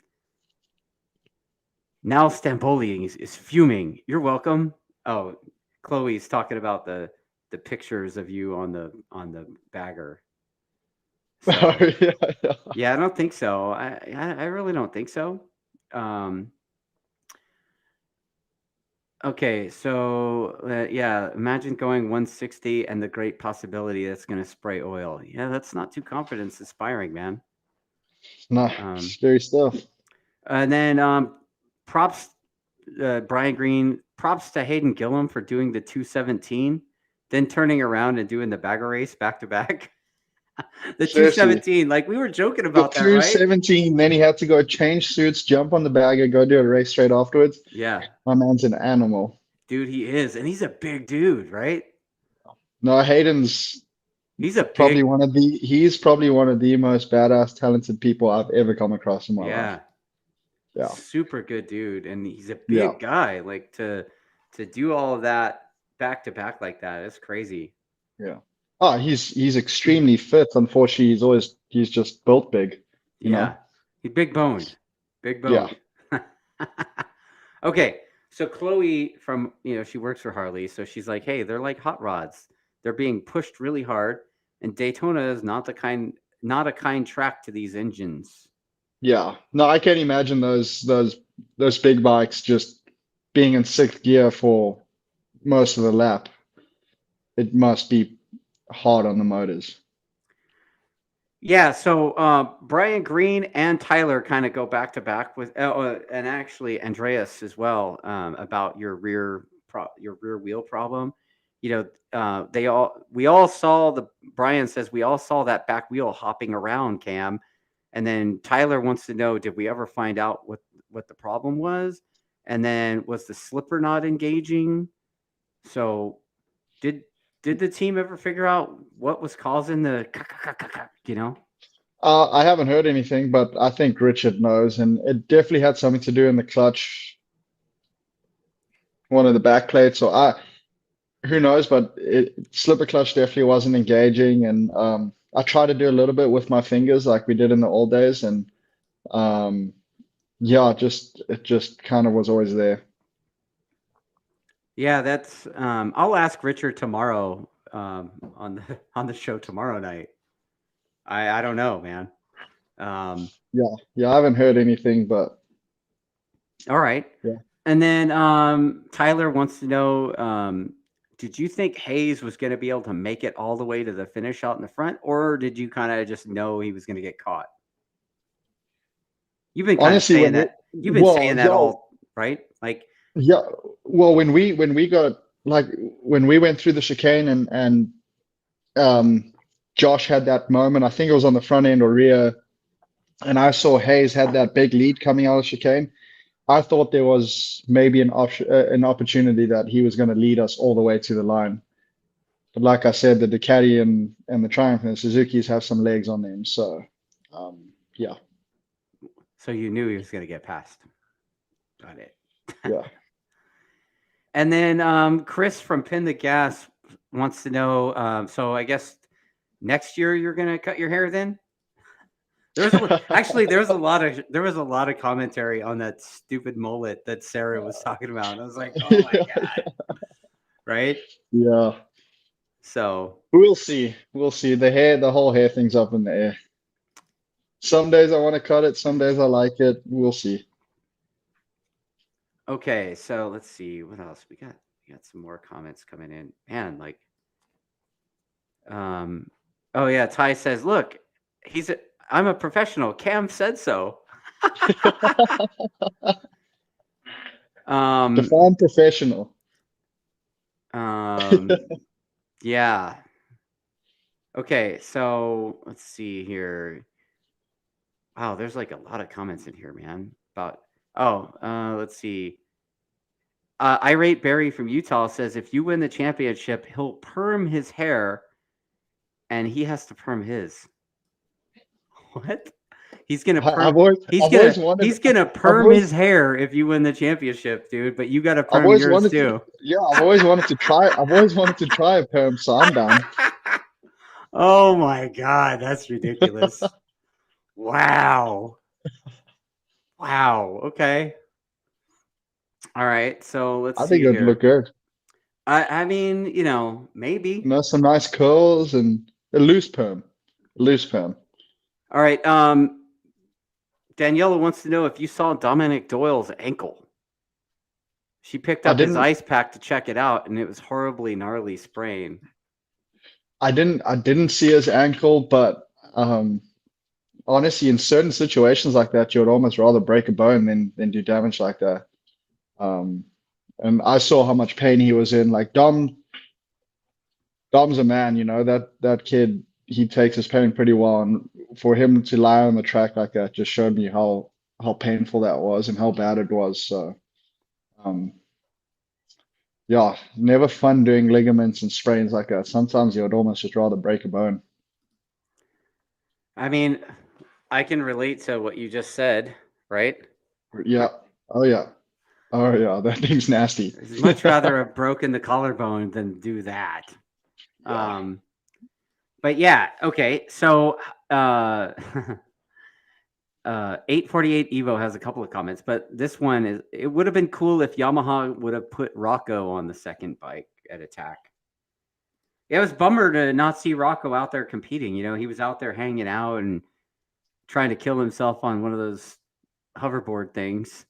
Now Stamboli is fuming. You're welcome. Oh, Chloe's talking about the pictures of you on the bagger. So, yeah, I don't think so. I really don't think so. Okay, so yeah, imagine going 160 and the great possibility that's going to spray oil. Yeah, that's not too confidence inspiring, man. No, scary stuff. And then props, Brian Green, props to Hayden Gillum for doing the 217, then turning around and doing the bagger race back to back. The 217, like we were joking about that, right? 217, then he had to go change suits, jump on the bagger, go do a race straight afterwards. Yeah. My man's an animal. Dude, he is. And he's a big dude, right? No, Hayden's he's probably one of the most badass, talented people I've ever come across in my life. Yeah. Super good dude. And he's a big guy. Like to do all of that back to back like that, it's crazy. Yeah. Oh, he's extremely fit. Unfortunately, he's just built big. You know? He's big boned. Big boned. Yeah. Okay. So Chloe from, she works for Harley. So she's like, hey, they're like hot rods. They're being pushed really hard. And Daytona is not a kind track to these engines. Yeah. No, I can't imagine those big bikes just being in sixth gear for most of the lap. It must be hard on the motors. Yeah, so Brian Green and Tyler kind of go back to back with, and actually Andreas as well, about your rear wheel problem. Brian says we all saw that back wheel hopping around, Cam, and then Tyler wants to know, did we ever find out what the problem was? And then was the slipper not engaging? So did the team ever figure out what was causing the, I haven't heard anything, but I think Richard knows, and it definitely had something to do in the clutch, one of the back plates, or who knows, but slipper clutch definitely wasn't engaging, and I tried to do a little bit with my fingers like we did in the old days, and yeah, it just kind of was always there. Yeah, that's I'll ask Richard tomorrow on the show tomorrow night. I don't know, man. Yeah, I haven't heard anything, but all right. Yeah. And then Tyler wants to know, did you think Hayes was going to be able to make it all the way to the finish out in the front, or did you kind of just know he was going to get caught? You've been kind of saying that. You've been saying that all, right? Like, yeah. Well, when we got, like, when we went through the chicane and Josh had that moment, I think it was on the front end or rear, and I saw Hayes had that big lead coming out of the chicane. I thought there was maybe an opportunity that he was going to lead us all the way to the line. But like I said, the Ducati and the Triumph and the Suzuki's have some legs on them. So, yeah. So you knew he was going to get past. Got it. Yeah. And then Chris from Pin the Gas wants to know. So I guess next year you're gonna cut your hair then? Actually there was a lot of commentary on that stupid mullet that Sarah was talking about. I was like, oh my god, right? Yeah. So We'll see. We'll see. The whole hair thing's up in the air. Some days I want to cut it. Some days I like it. We'll see. okay, so let's see what else we got. We got some more comments coming in. Man, like, oh yeah, Ty says, look, I'm a professional. Cam said so. Define professional. Yeah. Okay, so let's see here. Wow, there's like a lot of comments in here, man. Let's see. Irate Barry from Utah says if you win the championship, he'll perm his hair and he has to perm his. What? He's gonna perm. He's gonna perm his hair if you win the championship, dude. But you got to perm yours too. I've always wanted to try. I've always wanted to try a perm, so I'm down. Oh my god, that's ridiculous! Wow. Wow. Okay. All right. So let's see. I think it'd look good. I mean, you know, maybe. You know, some nice curls and a loose perm. Loose perm. All right. Daniela wants to know if you saw Dominic Doyle's ankle. She picked up his ice pack to check it out, and it was horribly gnarly sprain. I didn't see his ankle, but honestly, in certain situations like that, you would almost rather break a bone than do damage like that. And I saw how much pain he was in. Like Dom's a man, you know, that kid, he takes his pain pretty well. And for him to lie on the track like that just showed me how painful that was and how bad it was. So, yeah, never fun doing ligaments and sprains like that. Sometimes you would almost just rather break a bone. I mean, I can relate to what you just said, right? Yeah. Oh, yeah. Oh, yeah. That thing's nasty. I'd much rather have broken the collarbone than do that. Yeah. But yeah, okay. So 848 Evo has a couple of comments, but this one is, it would have been cool if Yamaha would have put Rocco on the second bike at Attack. Yeah, it was a bummer to not see Rocco out there competing. You know, he was out there hanging out and trying to kill himself on one of those hoverboard things.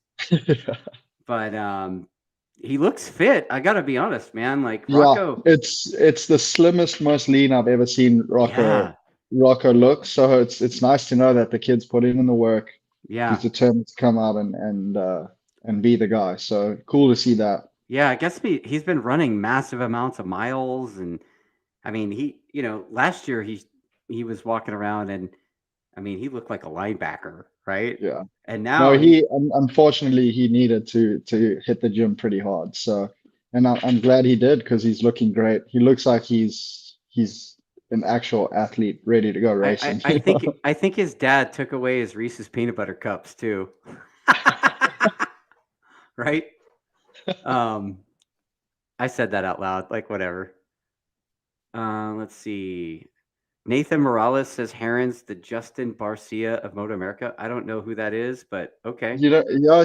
But he looks fit. I gotta be honest, man. Like Rocco, it's the slimmest, most lean I've ever seen Rocco look. So it's nice to know that the kid's put in the work. Yeah, he's determined to come out and be the guy. So cool to see that. Yeah, I guess he's been running massive amounts of miles, and I mean, last year he was walking around, and I mean, he looked like a linebacker, right? Yeah. And now unfortunately he needed to hit the gym pretty hard. So, and I'm glad he did because he's looking great. He looks like he's an actual athlete ready to go racing. I think his dad took away his Reese's peanut butter cups too. Right? I said that out loud, like whatever. Let's see. Nathan Morales says Heron's the Justin Barcia of Moto America. I don't know who that is, but okay.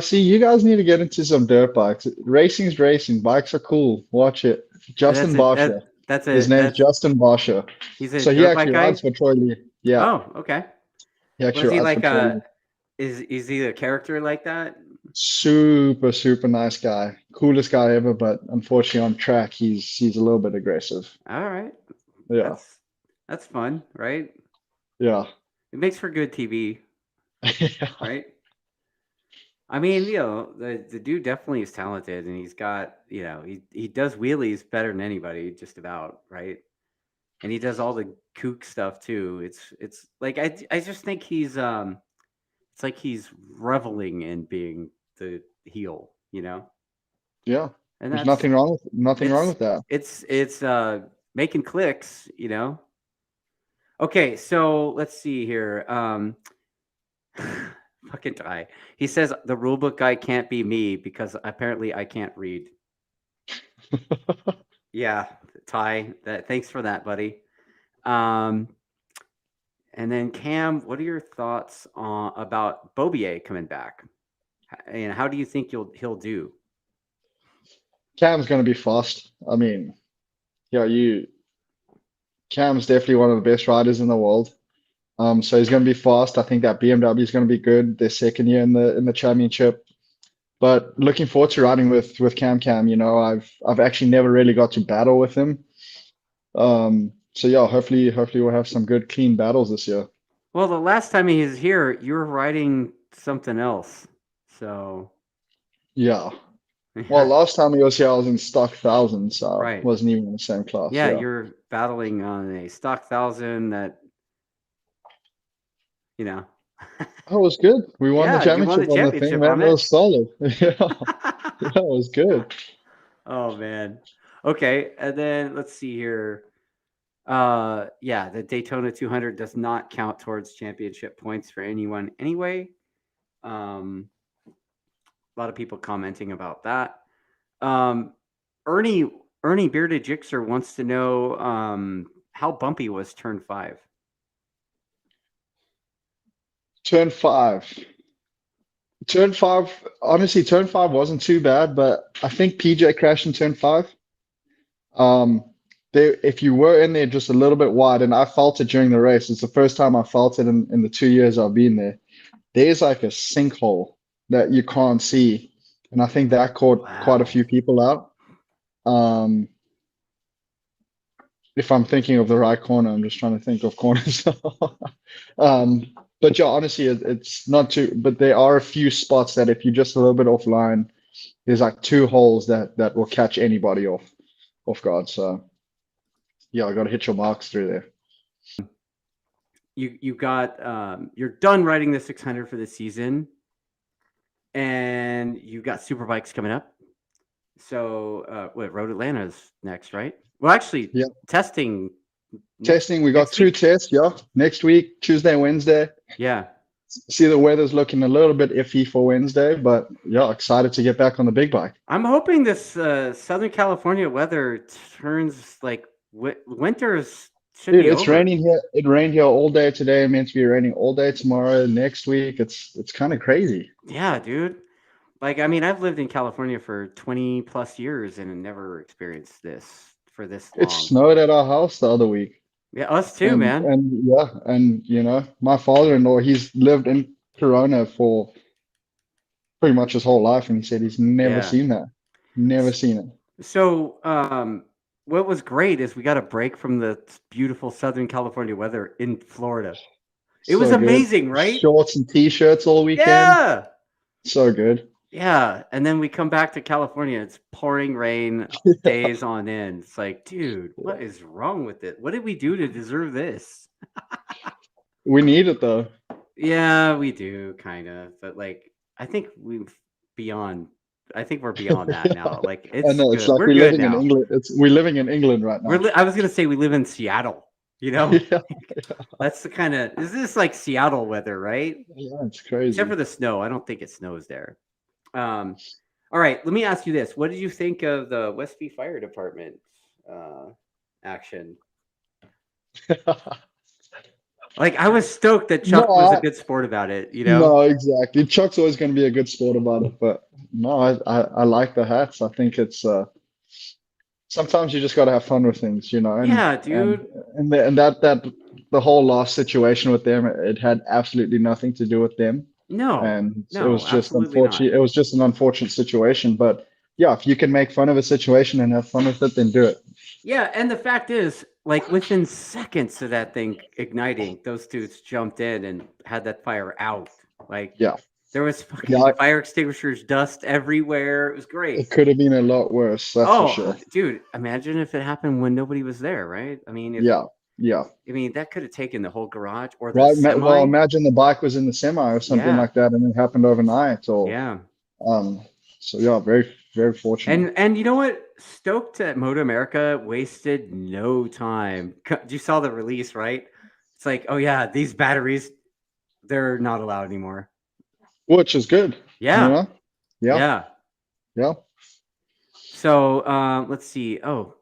See, you guys need to get into some dirt bikes. Racing's racing. Bikes are cool. Watch it. Justin Barcia. His name's Justin Barcia. He's a so he actually rides for Troy Lee. Yeah. Oh, okay. He actually rides for Troy Lee. Is he a character like that? Super, super nice guy. Coolest guy ever, but unfortunately on track he's a little bit aggressive. All right. Yeah. That's fun, right? Yeah. It makes for good TV. Yeah. Right? I mean, the dude definitely is talented, and he's got, he does wheelies better than anybody, just about, right? And he does all the kook stuff too. It's like I just think he's it's like he's reveling in being the heel, Yeah. And there's nothing wrong with that. It's making clicks, Okay, so let's see here. Fucking Ty. He says the rulebook guy can't be me because apparently I can't read. Yeah, Ty. Thanks for that, buddy. And then Cam, what are your thoughts about Bobier coming back? And how do you think he'll do? Cam's going to be fast. I mean, yeah, Cam's definitely one of the best riders in the world. So he's going to be fast. I think that BMW is going to be good. Their second year in the championship. But looking forward to riding with Cam. You know, I've actually never really got to battle with him. So yeah, hopefully we'll have some good clean battles this year. Well, the last time he was here, you were riding something else. So Yeah. Well, last time he was here, I was in stock 1000, so right. I wasn't even in the same class. Yeah, you're battling on a stock 1000 that, you know. Oh, it was good. We won the Yeah, you won championship the on the championship thing, man. on It it. was solid. Yeah, it was good. Oh man. Okay, and then let's see here. Yeah, the Daytona 200 does not count towards championship points for anyone anyway. A lot of people commenting about that. Ernie Bearded Jixer wants to know how bumpy was turn 5. Turn 5. Honestly, turn 5 wasn't too bad, but I think PJ crashed in turn 5. If you were in there just a little bit wide, and I felt it during the race, it's the first time I felt it in the 2 years I've been there. There's like a sinkhole that you can't see, and I think that caught quite a few people out. If I'm thinking of the right corner, I'm just trying to think of corners. But yeah, honestly, it's not too. But there are a few spots that if you're just a little bit offline, there's like 2 holes that will catch anybody off guard. So yeah, I got to hit your marks through there. You got you're done riding the 600 for the season, and you got Superbikes coming up. So Road Atlanta's next, right? Well, actually, yeah, testing. We got 2 tests. Yeah, next week, Tuesday, Wednesday. Yeah. See, the weather's looking a little bit iffy for Wednesday, but yeah, excited to get back on the big bike. I'm hoping this Southern California weather turns like winters should Dude, be it's over. raining here. It rained here all day today. It meant to be raining all day tomorrow. Next week, it's kind of crazy. Yeah, dude. Like, I mean, I've lived in California for 20 plus years and never experienced this for this long. It snowed at our house the other week. Yeah, us too, man. And yeah, and you know, my father-in-law, he's lived in Corona for pretty much his whole life, and he said he's never seen that. Never seen it. So, what was great is we got a break from the beautiful Southern California weather in Florida. It was amazing, good. Right? Shorts and t-shirts all weekend. Yeah. So good. Yeah. And then we come back to California. It's pouring rain days on end. It's like, dude, what is wrong with it? What did we do to deserve this? We need it though. Yeah, we do kind of. But like, I think we're beyond that now. Like, it's I know, it's like we're living in England. We're living in England right now. I was gonna say we live in Seattle. You know, yeah. That's the kind of, is this like Seattle weather, right? Yeah, it's crazy. Except for the snow. I don't think it snows there. All right, let me ask you this. What did you think of the Westby Fire Department action? Like, I was stoked that Chuck was a good sport about it, you know? No, exactly. Chuck's always going to be a good sport about it, but no, I like the hats. I think it's sometimes you just got to have fun with things, you know? And, yeah, dude. And that the whole last situation with them, it had absolutely nothing to do with them. No. And it was just unfortunate. It was just an unfortunate situation. But yeah, if you can make fun of a situation and have fun with it, then do it. Yeah, and the fact is, like, within seconds of that thing igniting, those dudes jumped in and had that fire out. Like, yeah, there was fucking fire extinguishers, dust everywhere. It was great. It could have been a lot worse. That's for sure. Dude, imagine if it happened when nobody was there, right? I mean, yeah. I mean, that could have taken the whole garage or the semi. Well, imagine the bike was in the semi or something like that, and it happened overnight. Or so yeah, very, very fortunate. And you know what? Stoked at Moto America wasted no time. You saw the release, right? It's like, oh yeah, these batteries, they're not allowed anymore. which is good. Yeah. Yeah. Yeah. So let's see. Oh,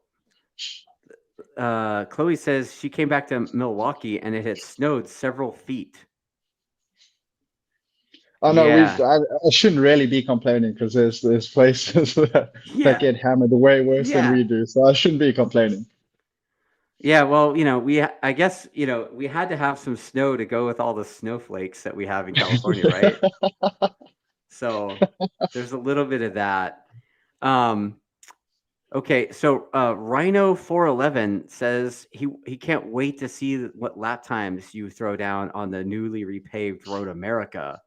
Chloe says she came back to Milwaukee and it had snowed several feet. Oh no, Yeah. I shouldn't really be complaining because there's places that Yeah. get hammered way worse than we do, so I shouldn't be complaining. Yeah, well, I guess, we had to have some snow to go with all the snowflakes that we have in California, right? So there's a little bit of that. Okay, so Rhino 411 says he can't wait to see what lap times you throw down on the newly repaved Road America.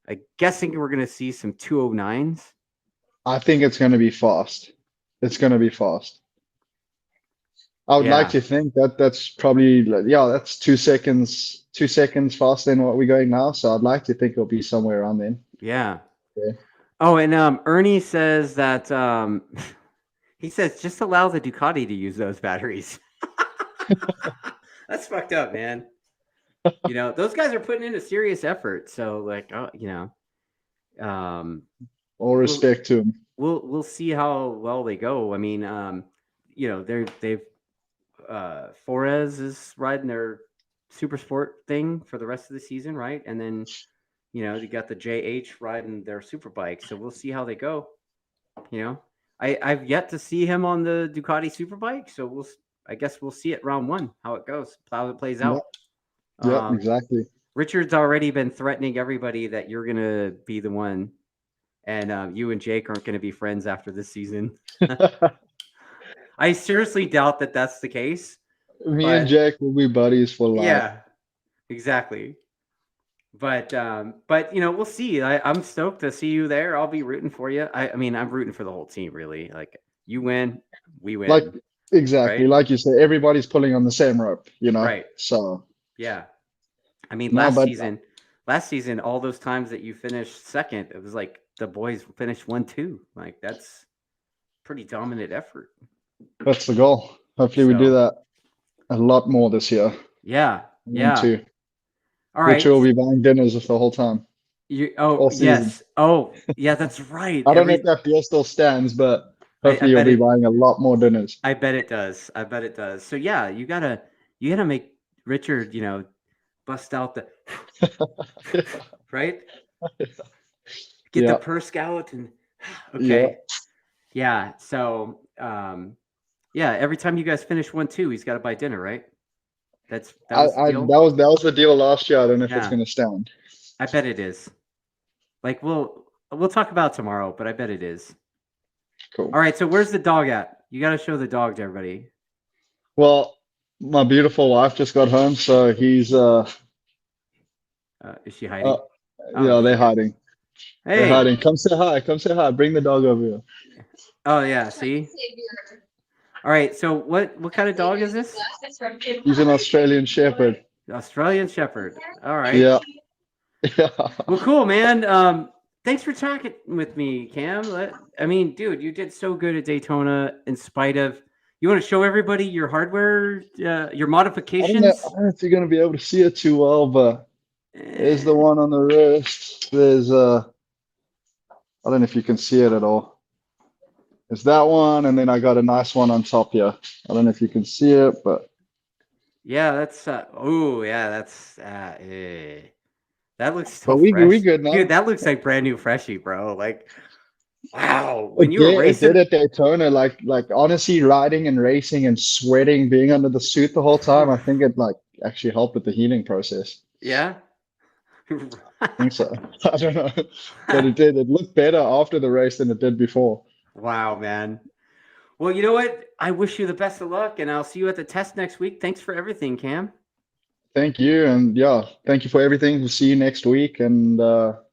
I'm guessing we're going to see some 209s. I think it's going to be fast. It's going to be fast. I would like to think that that's probably, that's 2 seconds faster than what we're going now. So I'd like to think it'll be somewhere around then. Yeah. Yeah. Oh, and Ernie says that he says just allow the Ducati to use those batteries. That's fucked up, man. Those guys are putting in a serious effort. So, like, all respect to them. We'll see how well they go. I mean, they've Forez is riding their super sport thing for the rest of the season, right? And then you got the JH riding their super bike. So we'll see how they go. I've yet to see him on the Ducati superbike, so I guess we'll see it round one how it goes, how it plays out. Yeah, exactly. Richard's already been threatening everybody that you're gonna be the one, and you and Jake aren't gonna be friends after this season. I seriously doubt that that's the case. Me and Jake will be buddies for life. Yeah, exactly. But we'll see. I'm stoked to see you there. I'll be rooting for you. I mean, I'm rooting for the whole team, really. Like, you win, we win. Like, exactly, right? Like you said, everybody's pulling on the same rope, Right. So yeah. I mean, last season, all those times that you finished second, it was like the boys finished 1-2. Like, that's pretty dominant effort. That's the goal. Hopefully we do that a lot more this year. Yeah. Too. All right. Richard will be buying dinners the whole time. Yes. Oh, yeah, that's right. I don't know if that deal still stands, but hopefully you'll be buying a lot more dinners. I bet it does. So yeah, you gotta make Richard, bust out the right? Get the per skeleton. Okay. Yeah. So every time you guys finish 1-2, he's got to buy dinner, right? That was the deal last year. I don't know if it's going to stand. I bet it is. Like, we'll talk about it tomorrow, but I bet it is. Cool. All right. So where's the dog at? You got to show the dog to everybody. Well, my beautiful wife just got home, so he's is she hiding? Yeah, they're hiding. Hey, they're hiding. Come say hi. Bring the dog over here. Oh yeah, see. All right, so what kind of dog is this? He's an Australian Shepherd. Australian Shepherd. All right. Yeah. Well, cool, man. Thanks for talking with me, Cam. I mean, dude, you did so good at Daytona in spite of. You want to show everybody your hardware, your modifications? I don't know if you're going to be able to see it too well, but there's the one on the wrist. There's I don't know if you can see it at all. There's that one, and then I got a nice one on top here. I don't know if you can see it, but yeah, that's that looks so but fresh. we good now. Dude, that looks like brand new freshie, bro. Like, wow. When you were racing it did at Daytona, like honestly, riding and racing and sweating, being under the suit the whole time, I think it actually helped with the healing process. Yeah. I think so. I don't know, but it did. It looked better after the race than it did before. Wow, man. Well, you know what? I wish you the best of luck, and I'll see you at the test next week. Thanks for everything, Cam. Thank you, and thank you for everything. We'll see you next week, and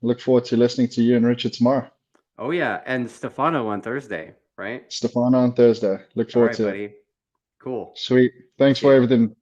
look forward to listening to you and Richard tomorrow. Oh yeah, and Stefano on Thursday, right? Stefano on Thursday. Look forward to buddy. it. Cool. Sweet. Thanks for everything.